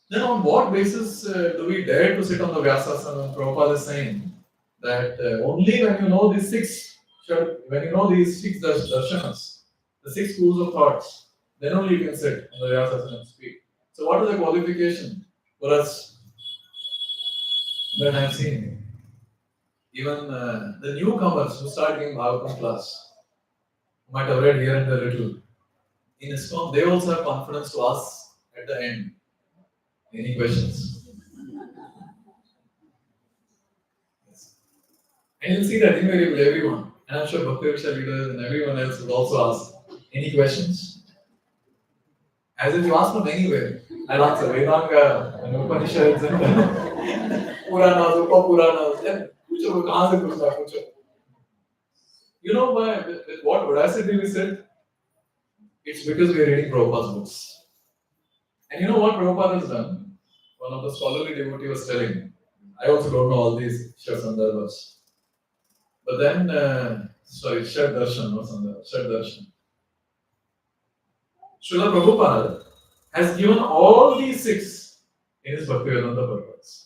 Then on what basis do we dare to sit on the Vyasasana? Prabhupada is saying that only when you know these six darshanas, the six schools of thoughts, then only you can sit on the Vyasasana and speak. So what is the qualification for us that I have seen? Even the newcomers who start giving Bhagavatam class, who might have read here and there little, in ISKCON, they also have confidence to ask at the end any questions. Yes. And you'll see that invariably everyone, and I'm sure Bhakti Riksha leaders and everyone else would also ask any questions. As if you ask from anywhere. I'll answer Vedanga and Upanishads and Puranas, Upapuranas, and पूछो कहाँ से पूछना है पूछो. You know with what audacity we said? It's because we are reading Prabhupada's books. And you know what Prabhupada has done? One of the scholarly devotee was telling. I also don't know all these Shandarbhas. But then, Shad Darshan, no Sandarbha, Shad Darshan. Srila Prabhupada has given all these six in his Bhaktivedanta purpose.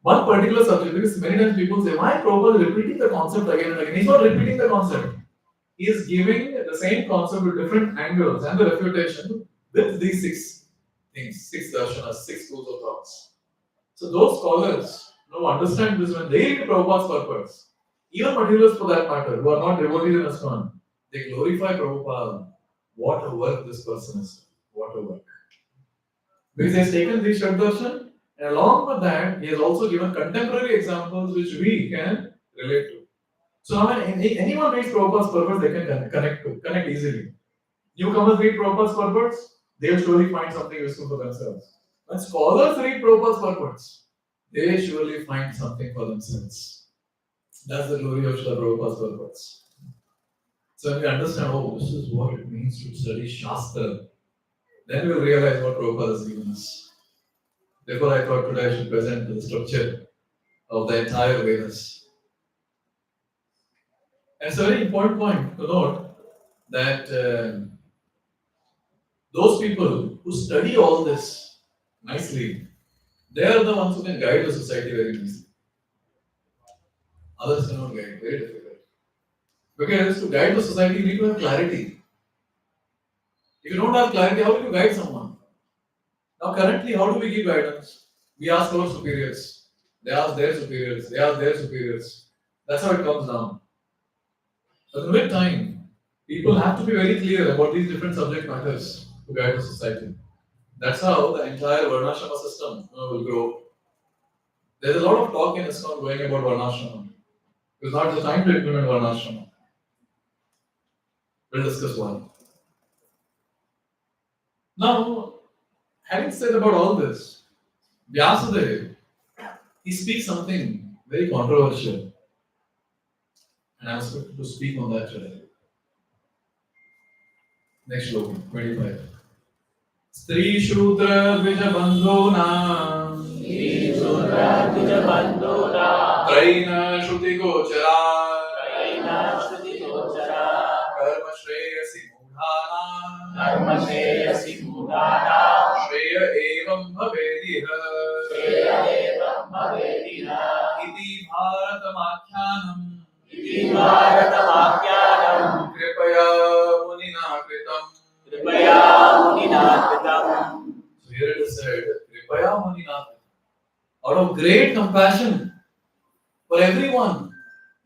One particular subject, because many times people say, why Prabhupada is repeating the concept again and again? He's not repeating the concept. He is giving the same concept with different angles and the refutation with these six things, six darshanas, six schools of thoughts. So those scholars who understand this when they read Prabhupada's purpose, even materialists for that matter, who are not devotees in ISKCON, they glorify Prabhupada. What a work this person is. What a work. Because he has taken this Shad Darshan, and along with that, he has also given contemporary examples which we can relate to. So now when anyone reads Prabhupada's purpose, they can connect easily. Newcomers read Prabhupada's purpose, they'll surely find something useful for themselves. When scholars read Prabhupada's purpose, they surely find something for themselves. That's the glory of Srila Prabhupada's purpose. So when we understand, oh, this is what it means to study Shastra, then we'll realize what Prabhupada has given us. Therefore, I thought today I should present the structure of the entire Vedas. And it's a very important point to note that those people who study all this nicely, they are the ones who can guide the society very nicely. Others cannot guide, very difficult. Because to guide the society, you need to have clarity. If you don't have clarity, how will you guide someone? Now, currently, how do we give guidance? We ask our superiors, they ask their superiors, they ask their superiors. That's how it comes down. But with time, people have to be very clear about these different subject matters to guide the society. That's how the entire Varnashrama system will grow. There's a lot of talk in ISKCON going about Varnashrama. It's not the time to implement Varnashrama. We'll discuss why. Now, having said about all this, Vyasadeva, he speaks something very controversial. And I'm expected to speak on that today. Next slogan, 25. Stri Shudra Dvija Bandhuna Traina Shruti Gochara Karma Shreyasi Mudhana Shreya Evam Bhavediha Iti Bharatamakyanam Kripaya Munina Kritam. So here it is said, Kripaya Munina, out of great compassion for everyone.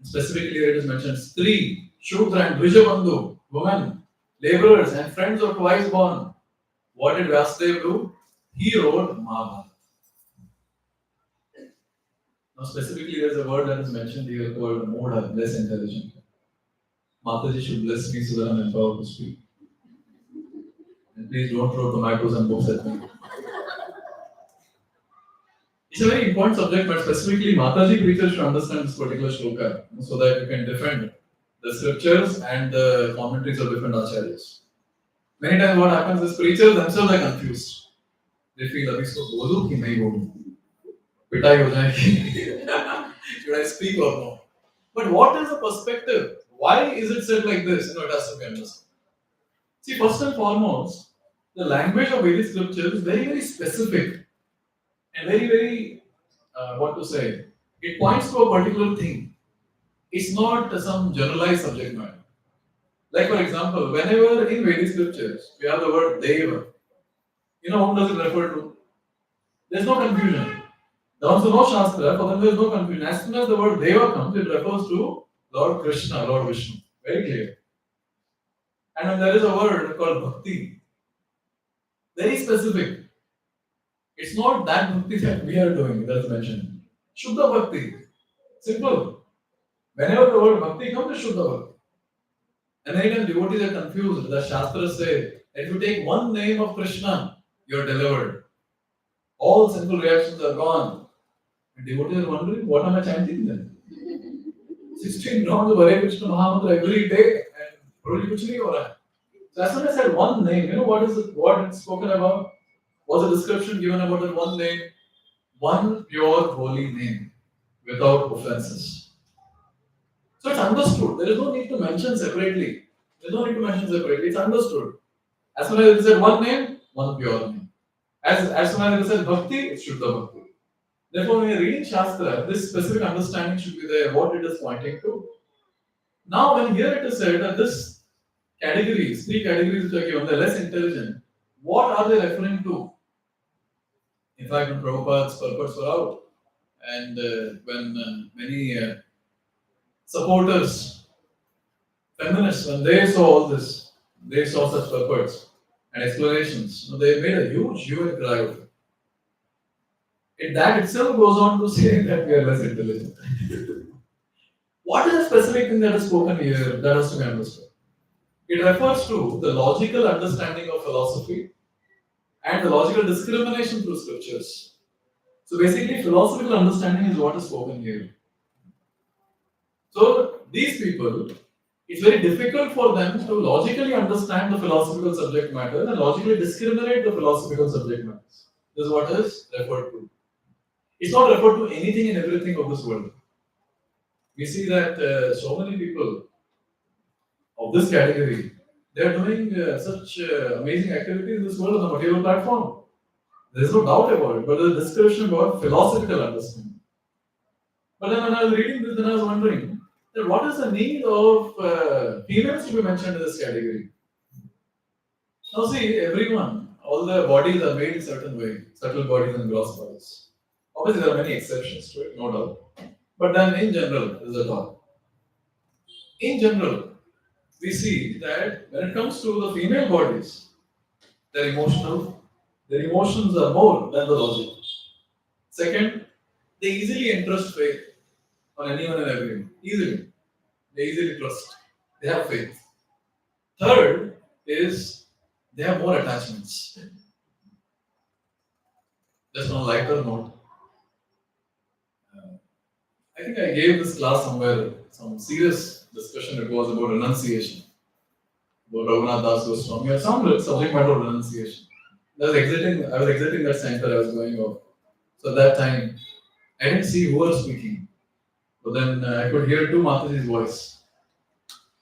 Specifically, here it is mentioned Stri, Shudra, and Dvijabandhu, women, laborers, and friends of twice born. What did Vyasadeva do? He wrote Mahabharata. Now, specifically, there's a word that is mentioned here called Moda, less intelligent. Mataji should bless me so that I'm empowered to speak. And please don't throw tomatoes and books at me. It's a very important subject, but specifically Mataji preachers should understand this particular shloka so that you can defend the scriptures and the commentaries of different acharyas. Many times what happens is preachers themselves are confused. They feel अभी इसको बोलूं कि नहीं बोलूं, पिटाई हो जाएगी. Should I speak or no? But what is the perspective? Why is it said like this? It has to be understood. See, first and foremost, the language of Vedic scripture is very, very specific and very, very, what to say, it points to a particular thing. It's not some generalized subject matter. Like, for example, whenever in Vedic scriptures we have the word Deva, whom does it refer to? There's no confusion. There also no Shastra, for them there is no confusion. As soon as the word Deva comes, it refers to Lord Krishna, Lord Vishnu. Very clear. And then there is a word called Bhakti. Very specific. It's not that Bhakti that we are doing, that's mentioned. Shuddha Bhakti. Simple. Whenever the word Bhakti comes, it's Shuddha Bhakti. And many times devotees are confused. The Shastras say that if you take one name of Krishna, you are delivered. All sinful reactions are gone. And devotees are wondering, what am I chanting then? 16 rounds of Hare Krishna Mahamantra every day and probably kuch nahi ho raha hai. So as soon as I said one name, what it's spoken about? Was a description given about that one name? One pure holy name without offenses. So it's understood. There is no need to mention separately. It's understood. As soon as it said one name, one pure name. As soon as it said Bhakti, it's Shuddha Bhakti. Therefore, when you're reading Shastra, this specific understanding should be there, what it is pointing to. Now, when here it is said that this categories, 3 categories which are given, they're less intelligent, what are they referring to? In fact, when Prabhupada's purports were out, and when many supporters, feminists, when they saw all this, they saw such purports and explanations, they made a huge hue and cry of it. That itself goes on to say that we are less intelligent. What is the specific thing that is spoken here that has to be understood? It refers to the logical understanding of philosophy and the logical discrimination through scriptures. So basically, philosophical understanding is what is spoken here. So these people, it's very difficult for them to logically understand the philosophical subject matter and logically discriminate the philosophical subject matters. This is what is referred to. It's not referred to anything and everything of this world. We see that so many people of this category, they are doing such amazing activities in this world on the material platform. There is no doubt about it, but there's a discussion about philosophical understanding. But then when I was reading this, then I was wondering that what is the need of females to be mentioned in this category? Now see, everyone, all the bodies are made in certain way, subtle bodies and gross bodies. Obviously, there are many exceptions to it, no doubt. But then in general, this is a thought. In general, we see that when it comes to the female bodies, they're emotional. Their emotions are more than the logic. Second, they easily entrust faith on anyone and everyone. Easily. They easily trust. They have faith. Third is they have more attachments. Just on a lighter note, I think I gave this class somewhere, some serious discussion. It was about renunciation. About Raghunath Das Goswami or some subject matter of renunciation. I was exiting that center, I was going off. So at that time, I didn't see who was speaking. But then I could hear 2 Mataji's voice.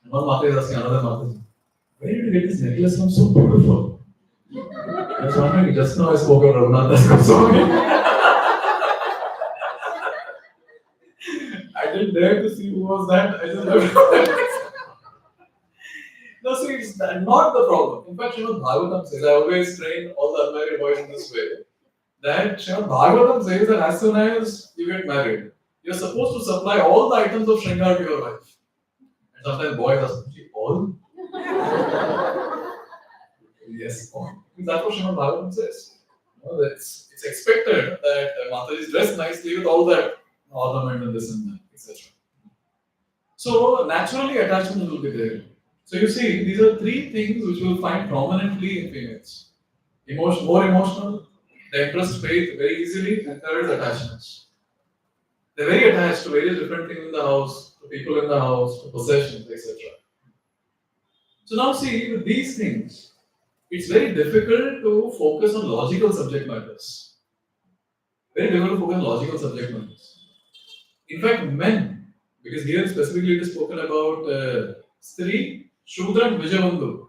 And one Mataji is asking another Mataji, where did you get this necklace from? So beautiful. I was wondering, just now I spoke of Raghunath Das Goswami. I didn't dare to see who was that. I just No, see, it's not the problem. In fact, Bhagavatam says, I always train all the unmarried boys in this way, that Bhagavatam says that as soon as you get married, you're supposed to supply all the items of Shringar to your wife. And sometimes boys ask, all? Yes, all. That's what Srimad Bhagavatam says. It's expected that Mataji is dressed nicely with all that ornament and this and that, etc. So naturally attachment will be there. So you see, these are three things which you will find prominently in females. More emotional, they impress faith very easily, and third is attachments. They're very attached to various different things in the house, to people in the house, to possessions, etc. So now see, with these things, it's very difficult to focus on logical subject matters. Very difficult to focus on logical subject matters. In fact, men, because here specifically it is spoken about Stri, Shudra and Vijabandhu,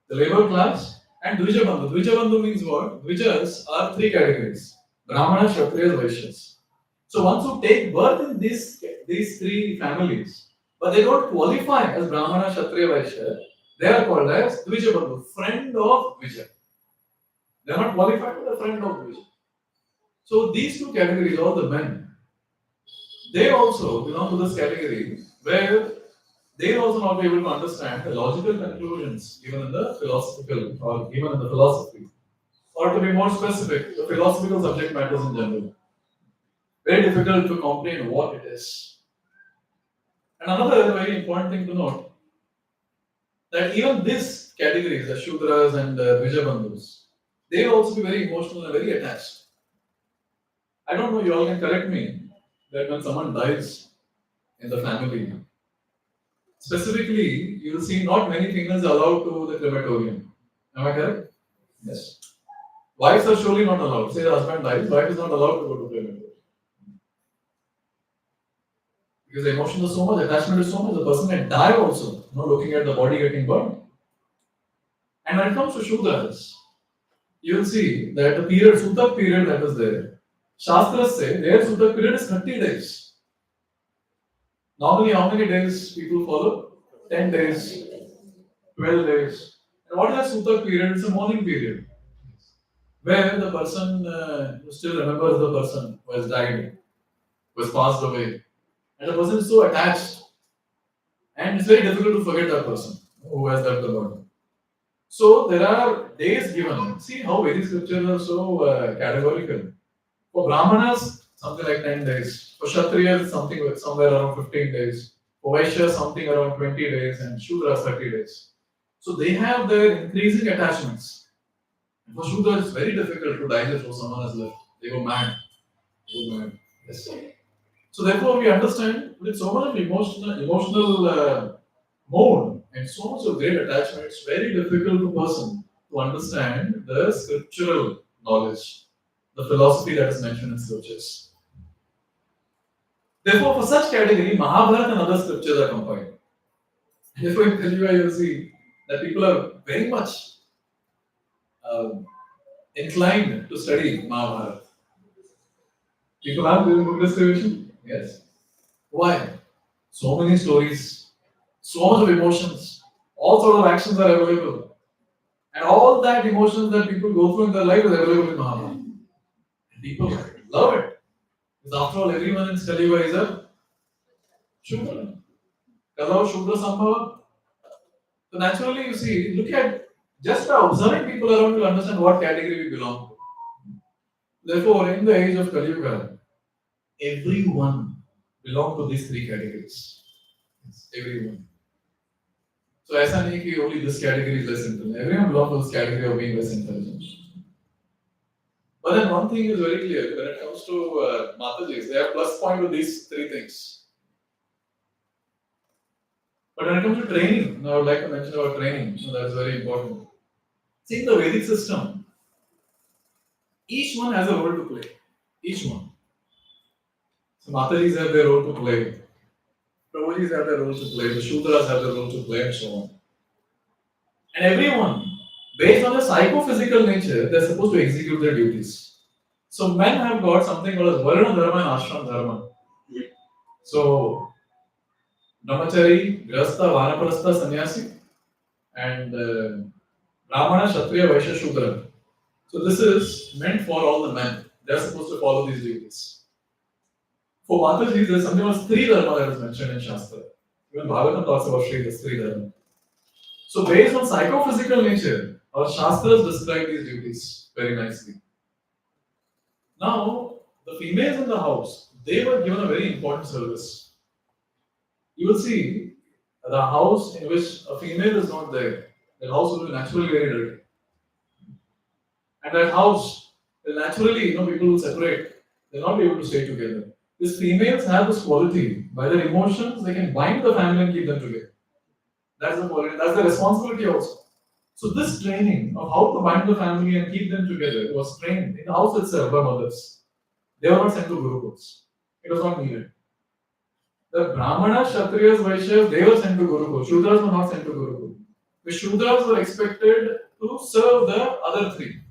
the labor class, and Dvijabandhu. Dvijabandhu means what? Dvijas are three categories: Brahmana, Kshatriyas, Vaishyas. So once you take birth in these three families, but they don't qualify as Brahmana, Kshatriya, Vaishya, they are called as Dvijabandhu, friend of Vijay. They are not qualified but the friend of Vijay. So these two categories, all the men, they also belong to this category where they will also not be able to understand the logical conclusions given in the philosophical or given in the philosophy. Or to be more specific, the philosophical subject matters in general. Very difficult to comprehend what it is. And another very important thing to note that even these categories, the Shudras and the Vijabandhus, they will also be very emotional and very attached. I don't know, you all can correct me, that when someone dies in the family, specifically, you will see not many females allowed to the crematorium. Am I correct? Yes. Wives are surely not allowed. Say the husband dies, wife is not allowed to go to crematorium. Because the emotion is so much, attachment is so much, the person can die also, looking at the body getting burned. And when it comes to Shudras, you will see that the period, Sutak period that is there, Shastras say their Sutak period is 30 days. Normally, how many days people follow? 10 days, 12 days. And what is a Sutak period? It's a mourning period where the person who still remembers the person who has died, who has passed away, and the person is so attached, and it's very difficult to forget that person who has left the body. So there are days given. See how Vedic scriptures are so categorical. For Brahmanas, something like 10 days. For Kshatriyas, something like somewhere around 15 days. For Vaishyas, something around 20 days, and Shudras 30 days. So they have their increasing attachments. And for Shudras, it's very difficult to digest what someone has left. They go mad. Yes. So therefore, we understand with so much of emotional mode and so much of great attachment, it's very difficult for a person to understand the scriptural knowledge, the philosophy that is mentioned in scriptures. Therefore, for such category, Mahabharata and other scriptures are compiled. Therefore, in Kartikeya, you will see that people are very much inclined to study Mahabharata. People are doing good distribution? Yes. Why? So many stories, so much of emotions, all sort of actions are available. And all that emotions that people go through in their life is available in Mahabharata. And people love it. Because after all, everyone in Kali Yuga is a Shudra. Kalau Shudra Sambhava. So naturally, you see, look at just by observing people around, you'll understand what category we belong to. Therefore, in the age of Kali Yuga, everyone belongs to these three categories. Yes, everyone. So ऐसा नहीं कि only this category is less intelligent. Everyone belongs to this category of being less intelligent. But then one thing is very clear when it comes to Matajis, they have plus point to these three things. But when it comes to training, now I would like to mention about training. So that is very important. See, in the Vedic system, each one has a role to play. Each one. So Matajis have their role to play. Prabhujis have their role to play. The Shudras have their role to play, and so on. And everyone, based on their psychophysical nature, they're supposed to execute their duties. So men have got something called as Varna Dharma and Ashram Dharma. So Brahmachari, Grasta, Vanaprastha, Sannyasi, and Brahmana, Kshatriya, Vaishya, Shudra. So this is meant for all the men. They are supposed to follow these duties. For Mataji, there is something called Stri Dharma that is mentioned in Shastra. Even Bhagavatam talks about Stri Dharma. So based on psychophysical nature, our Shastras describe these duties very nicely. Now, the females in the house, they were given a very important service. You will see the house in which a female is not there, that house will be naturally very dirty. And that house will naturally, people will separate. They'll not be able to stay together. These females have this quality. By their emotions, they can bind the family and keep them together. That's the quality. That's the responsibility also. So this training of how to bind the family and keep them together was trained in the house itself by mothers. They were not sent to Gurukuls. It was not needed. The Brahmanas, Kshatriyas, Vaishyas, they were sent to Gurukul. Shudras were not sent to Gurukul. The Shudras were expected to serve the other three.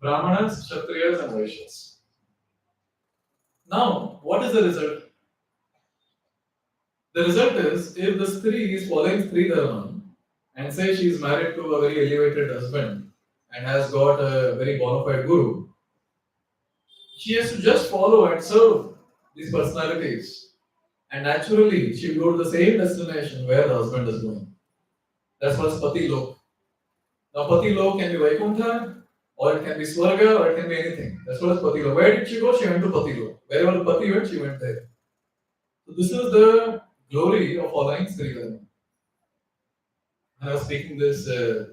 Brahmanas, Kshatriyas and Vaishyas. Now, what is the result? The result is, if the Stree is following Stree Dharma and say she is married to a very elevated husband and has got a very bona fide guru, she has to just follow and serve these personalities. And naturally, she will go to the same destination where the husband is going. That's what's Pati Lok. Now, Pati Lok can be Vaikuntha, or it can be Swarga, or it can be anything. That's what is Pati Lok. Where did she go? She went to Pati Lok. Wherever the Pati went, she went there. So, this is the glory of following Sri Dharma. I was speaking this,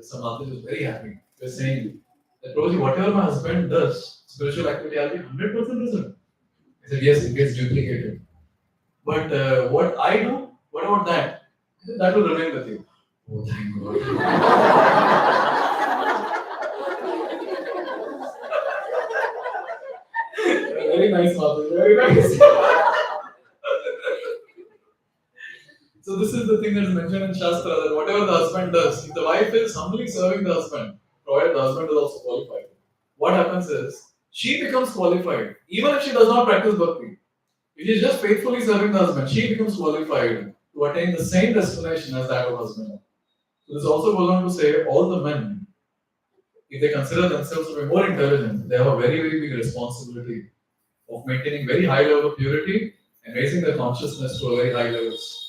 Samadhi was very happy. He was saying that Prabhuji, whatever my husband does, spiritual activity, I'll be 100% result. I said, yes, it gets duplicated. But what I do, what about that? I said, that will remain with you. Oh, thank God. Very nice, Madhu. Very nice. So this is the thing that is mentioned in Shastra, that whatever the husband does, if the wife is humbly serving the husband, provided the husband is also qualified, what happens is, she becomes qualified, even if she does not practice bhakti. If she is just faithfully serving the husband, she becomes qualified to attain the same destination as that of husband. So this also goes on to say, all the men, if they consider themselves to be more intelligent, they have a very, very big responsibility of maintaining very high level of purity and raising their consciousness to a very high levels.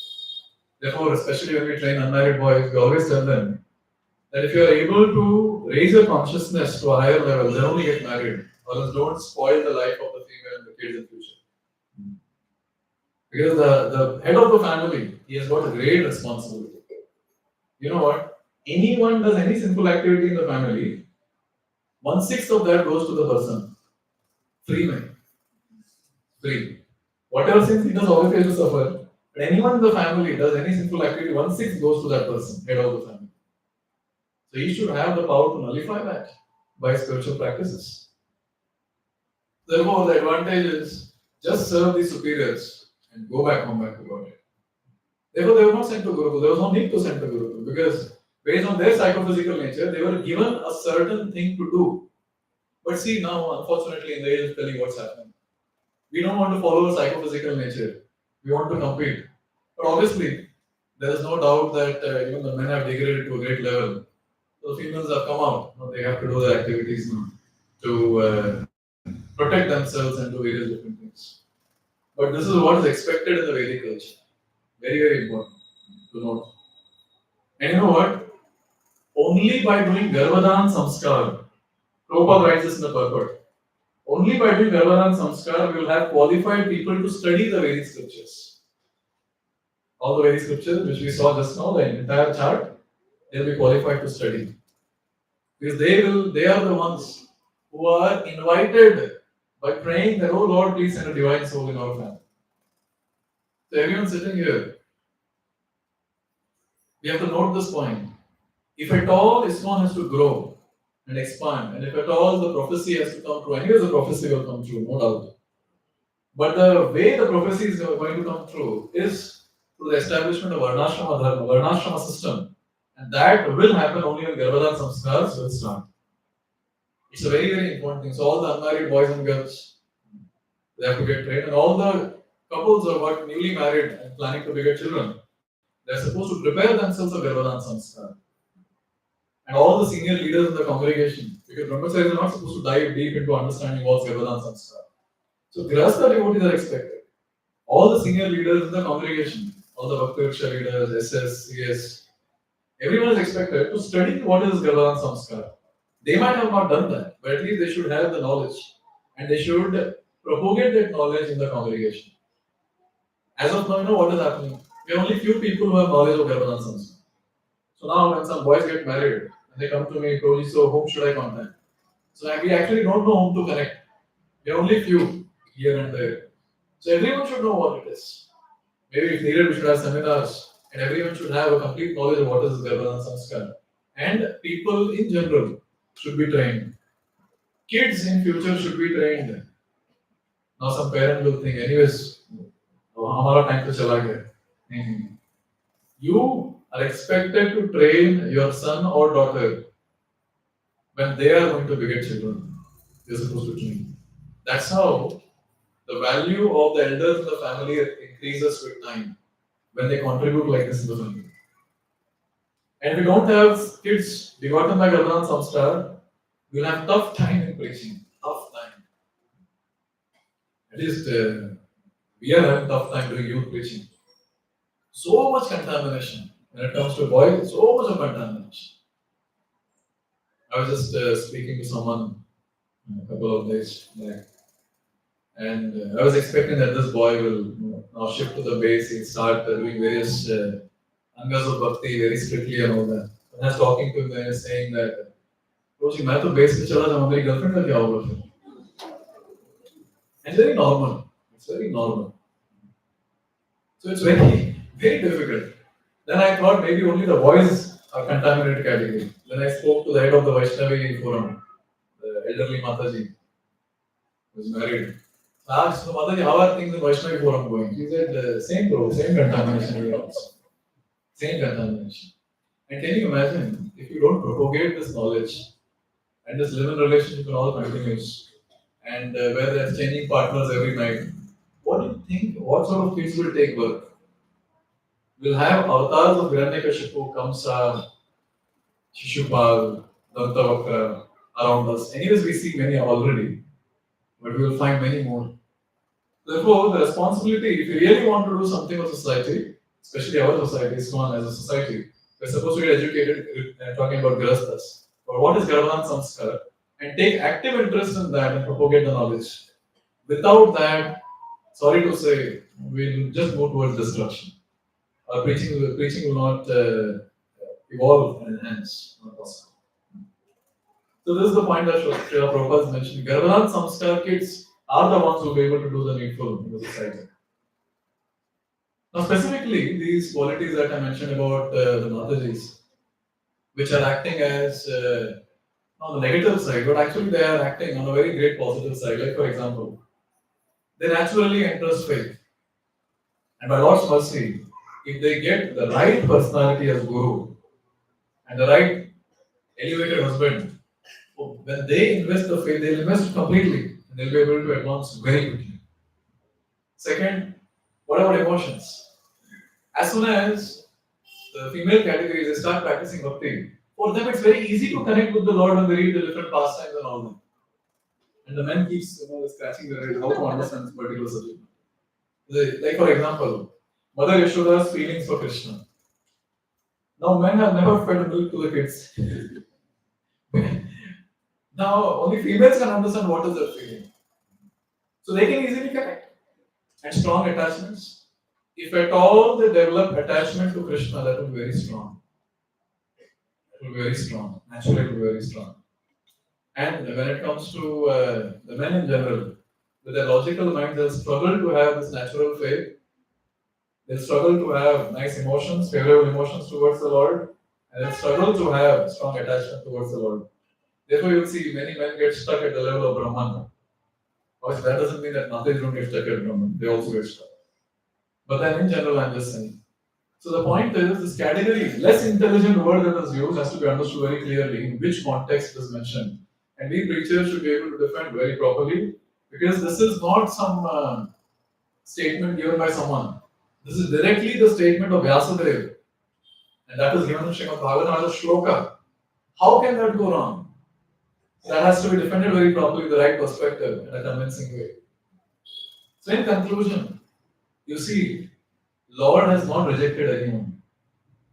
Therefore, especially when we train unmarried boys, we always tell them that if you are able to raise your consciousness to a higher level, then only get married, or else don't spoil the life of the female and the kids in future. Because the head of the family, he has got a great responsibility. You know what? Anyone does any sinful activity in the family, 1/6 of that goes to the person. Free man. Free. Whatever sins he does, always has to suffer. But anyone in the family does any sinful activity, 1/6 goes to that person, head of the family. So he should have the power to nullify that by spiritual practices. Therefore, the advantage is just serve the superiors and go back home back to God. Therefore, they were not sent to Gurukul. There was no need to send to Gurukul because based on their psychophysical nature, they were given a certain thing to do. But see now, unfortunately, in the age of telling what's happening, we don't want to follow a psychophysical nature. We want to compete. But obviously, there is no doubt that even the men have degraded to a great level. So females have come out. They have to do their activities now to protect themselves and do various different things. But this is what is expected in the Vedic culture. Very, very important to note. And you know what? Only by doing Garbhadan Samskar, Prabhupada writes this in the purport. Only by doing Garbhadan Samskar, we will have qualified people to study the Vedic scriptures. All the Vedic scriptures, which we saw just now, the entire chart, they will be qualified to study. Because they are the ones who are invited by praying that, oh Lord, please send a divine soul in our family. So everyone sitting here, we have to note this point. If at all ISKCON has to grow and expand, and if at all the prophecy has to come true, anyways the prophecy will come true, no doubt. But the way the prophecy is going to come true is through the establishment of Varnashrama Dharma, Varnashrama system. And that will happen only when Garbhadan Samskars will start. It's a very, very important thing. So all the unmarried boys and girls, they have to get trained. And all the couples who are newly married and planning to beget children, they are supposed to prepare themselves for Garbhadan Samskar. And all the senior leaders in the congregation, because brahmacharis are not supposed to dive deep into understanding what's Garbhadan Samskar. So Grihastha devotees are expected. All the senior leaders in the congregation, all the Bhakti Vriksha leaders, SS, CS, everyone is expected to study what is Garbhadan Samskar. They might have not done that, but at least they should have the knowledge. And they should propagate that knowledge in the congregation. As of now, you know what is happening? We have only few people who have knowledge of Garbadan Samskar. So now when some boys get married and they come to me, Prabhuji, so whom should I contact? So we actually don't know whom to connect. We have only few here and there. So everyone should know what it is. Maybe if needed, we should have seminars and everyone should have a complete knowledge of what is Garbadan Samskar. And people in general should be trained. Kids in future should be trained. Now some parent will think, anyways, हमारा time तो चला गया. नहीं. You are expected to train your son or daughter when they are going to beget children. You're supposed to train. That's how the value of the elders in the family increases with time when they contribute like this in the family. And we don't have kids begotten by Garbadan Samskar, we'll have tough time in preaching. Tough time. At least we are having tough time doing youth preaching. So much contamination. When it comes to boys, so much of contamination. I was just speaking to someone a couple of days back, and I was expecting that this boy will now shift to the base, he'll start doing various angas of bhakti very strictly and all that. When I was talking to him, they were saying that, Roji, मैं तो base पे चला जाऊँ, मेरी girlfriend का क्या होगा फिर? And it's very normal. It's very normal. So it's very, very difficult. Then I thought maybe only the boys are contaminated category. Then I spoke to the head of the Vaishnavi forum, the elderly Mataji, who is married. So I asked, so Mataji, how are things in Vaishnavi forum going? She said, same bro, same contamination here also. Same contamination. And can you imagine if you don't propagate this knowledge and this live-in relationship and all continues, and where they're changing partners every night, what do you think? What sort of kids will take birth? We'll have avatars of Hiranyakashipu, Kamsa, Shishupal, Dantavakra around us. Anyways, we see many already, but we will find many more. Therefore, the responsibility, if you really want to do something for society, especially our society, ISKCON as a society, we're supposed to get educated talking about Grihasthas. But what is Garbadan Samskar? And take active interest in that and propagate the knowledge. Without that, sorry to say, we'll just go towards destruction. Our preaching will not evolve and enhance. Not possible. So this is the point that Srila Prabhupada is mentioning. Garbadan Samskar kids are the ones who will be able to do the needful in the society. Now specifically, these qualities that I mentioned about the Matajis, which are acting as on the negative side, but actually they are acting on a very great positive side. Like for example, they naturally entrust faith. And by Lord's mercy, if they get the right personality as Guru and the right elevated husband, when they invest the faith, they'll invest completely and they'll be able to advance very quickly. Second, what about emotions? As soon as the female categories they start practicing bhakti, for them it's very easy to connect with the Lord when they read the different pastimes and all that. And the men keeps scratching their head how to understand this particular subject. Like for example, Mother Yashoda's feelings for Krishna. Now men have never fed milk to the kids. Now only females can understand what is their feeling. So they can easily connect. And strong attachments. If at all they develop attachment to Krishna, that will be very strong. It will be very strong. Naturally, it will be very strong. And when it comes to the men in general, with their logical mind, they'll struggle to have this natural faith. They'll struggle to have nice emotions, favorable emotions towards the Lord, and they'll struggle to have strong attachment towards the Lord. Therefore, you'll see many men get stuck at the level of Brahman. Of course, that doesn't mean that nothing don't get stuck at Brahman. They also get stuck. But then in general, I'm just saying. So the point is, this category, less intelligent word that is used has to be understood very clearly in which context it is mentioned. And we preachers should be able to defend very properly, because this is not some statement given by someone. This is directly the statement of Vyasadeva. And that is given in Srimad Bhagavatam as a shloka. How can that go wrong? That has to be defended very properly with the right perspective in a convincing way. So in conclusion, you see, Lord has not rejected anyone.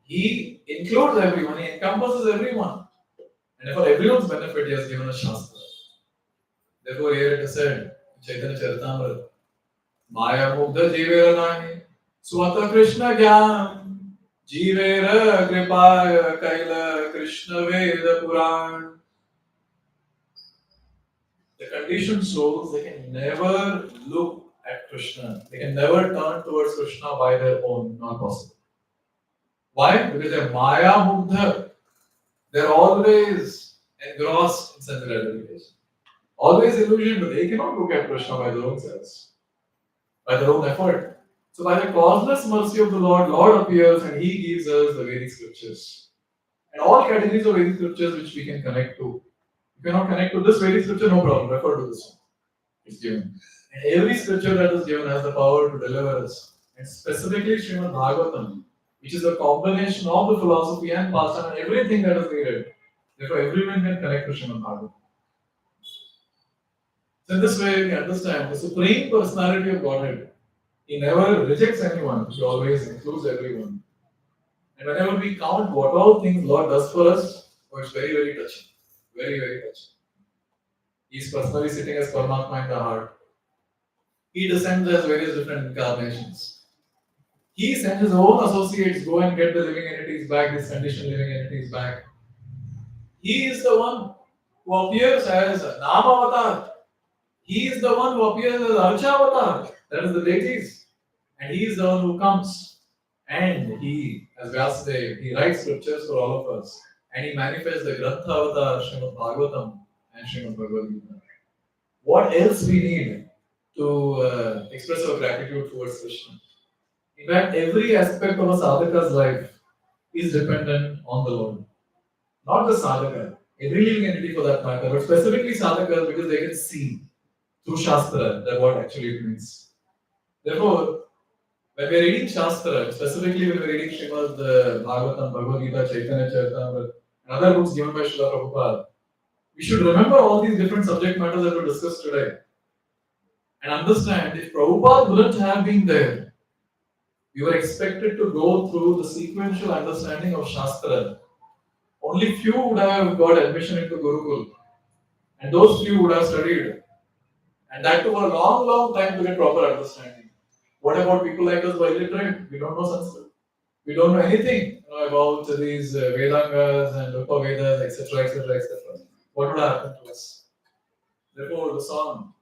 He includes everyone, He encompasses everyone. And for everyone's benefit, He has given us Shastra. Therefore, here it is said, Chaitanya Charitamrita. Maya Mugdha Jivera Nani. Swata Krishna Gyan. Jivera Kripaya Kaila Krishna Veda Puran. The conditioned souls, they can never look at Krishna. They can never turn towards Krishna by their own. Not possible. Why? Because they're Maya Mugdha. They're always engrossed in sense gratification. Always illusion, but they cannot look at Krishna by their own selves, by their own effort. So by the causeless mercy of the Lord, Lord appears and He gives us the Vedic scriptures. And all categories of Vedic scriptures which we can connect to. If you cannot connect to this Vedic scripture, no problem, refer to this one. It's given. And every scripture that is given has the power to deliver us. And specifically Srimad Bhagavatam, which is a combination of the philosophy and pastime and everything that is needed. Therefore, everyone can connect to Srimad Bhagavatam. So in this way, we understand the Supreme Personality of Godhead. He never rejects anyone, He always includes everyone. And whenever we count what all things Lord does for us, oh, it's very, very touching. Very, very touching. He is personally sitting as Paramatma in the heart. He descends as various different incarnations. He sends his own associates go and get the living entities back, these conditioned living entities back. He is the one who appears as Namavatar. He is the one who appears as Archavatar. That is the deities. And he is the one who comes. And he, as Vyasadeva, he writes scriptures for all of us. And he manifests the Grantha Avatar, Srimad Bhagavatam and Srimad Bhagavad Gita. What else we need to express our gratitude towards Krishna? In fact, every aspect of a sadhaka's life is dependent on the Lord. Not the sadhaka, every living entity for that matter, but specifically sadhakas because they can see through Shastra that what actually it means. Therefore, when we are reading Shastra, specifically when we are reading Srimad Bhagavatam, Bhagavad Gita, Chaitanya Charitamrita, and other books given by Srila Prabhupada, we should remember all these different subject matters that we discussed today and understand if Prabhupada wouldn't have been there, we were expected to go through the sequential understanding of Shastra. Only few would have got admission into Gurukul, and those few would have studied. And that took a long, long time to get proper understanding. What about people like us who are illiterate? We don't know Sanskrit. We don't know anything about these Vedangas and Rupa Vedas, etc., etc., etc. What would happen to us? Therefore, the song,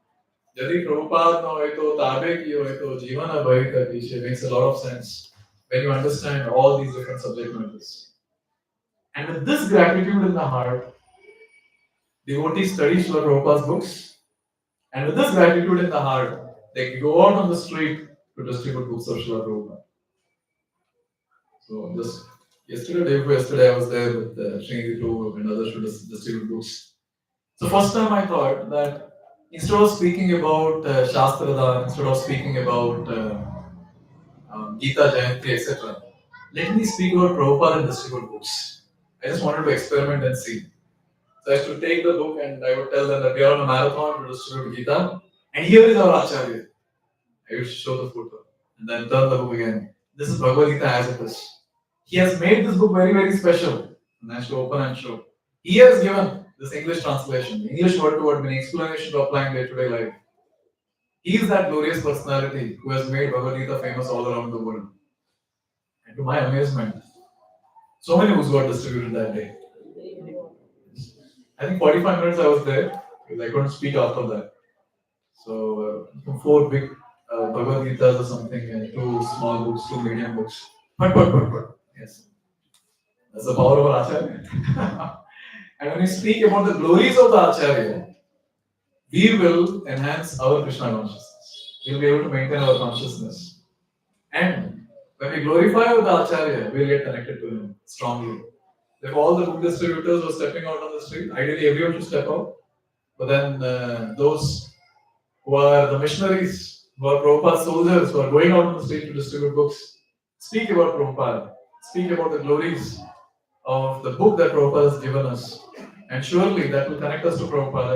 Jadi Prabhupada no hoito, tabe ki hoito, jivana bhavika pishe makes a lot of sense when you understand all these different subject matters. And with this gratitude in the heart, devotees study Srila Prabhupada's books. And with this gratitude in the heart, they go out on the street to distribute books of Srila Prabhupada. So just yesterday, day before yesterday, I was there with Srinidhi Prabhu and others to distribute books. So first time I thought that instead of speaking about Shastradhan, instead of speaking about Gita Jayanti, etc., let me speak about Prabhupada and distribute books. I just wanted to experiment and see. So I used to take the book and I would tell them that we are on a marathon to distribute Gita. And here is our Acharya. I used to show the photo and then turn the book again. This is Bhagavad Gita as it is. He has made this book very, very special. And I used to open and show. He has given this English translation, English word to word meaning, explanation to applying day to day life. He is that glorious personality who has made Bhagavad Gita famous all around the world. And to my amazement, so many books got distributed that day. I think 45 minutes I was there because I couldn't speak after that. So, 4 big Bhagavad Gitas or something, and 2 small books, 2 medium books. But. Yes. That's the power of our Acharya. And when we speak about the glories of the Acharya, we will enhance our Krishna consciousness. We will be able to maintain our consciousness. And when we glorify the Acharya, we will get connected to him strongly. If all the book distributors were stepping out on the street, ideally everyone should step out. But then those who are the missionaries, who are Prabhupada's soldiers, who are going out on the street to distribute books, speak about Prabhupada, speak about the glories of the book that Prabhupada has given us. And surely that will connect us to Prabhupada.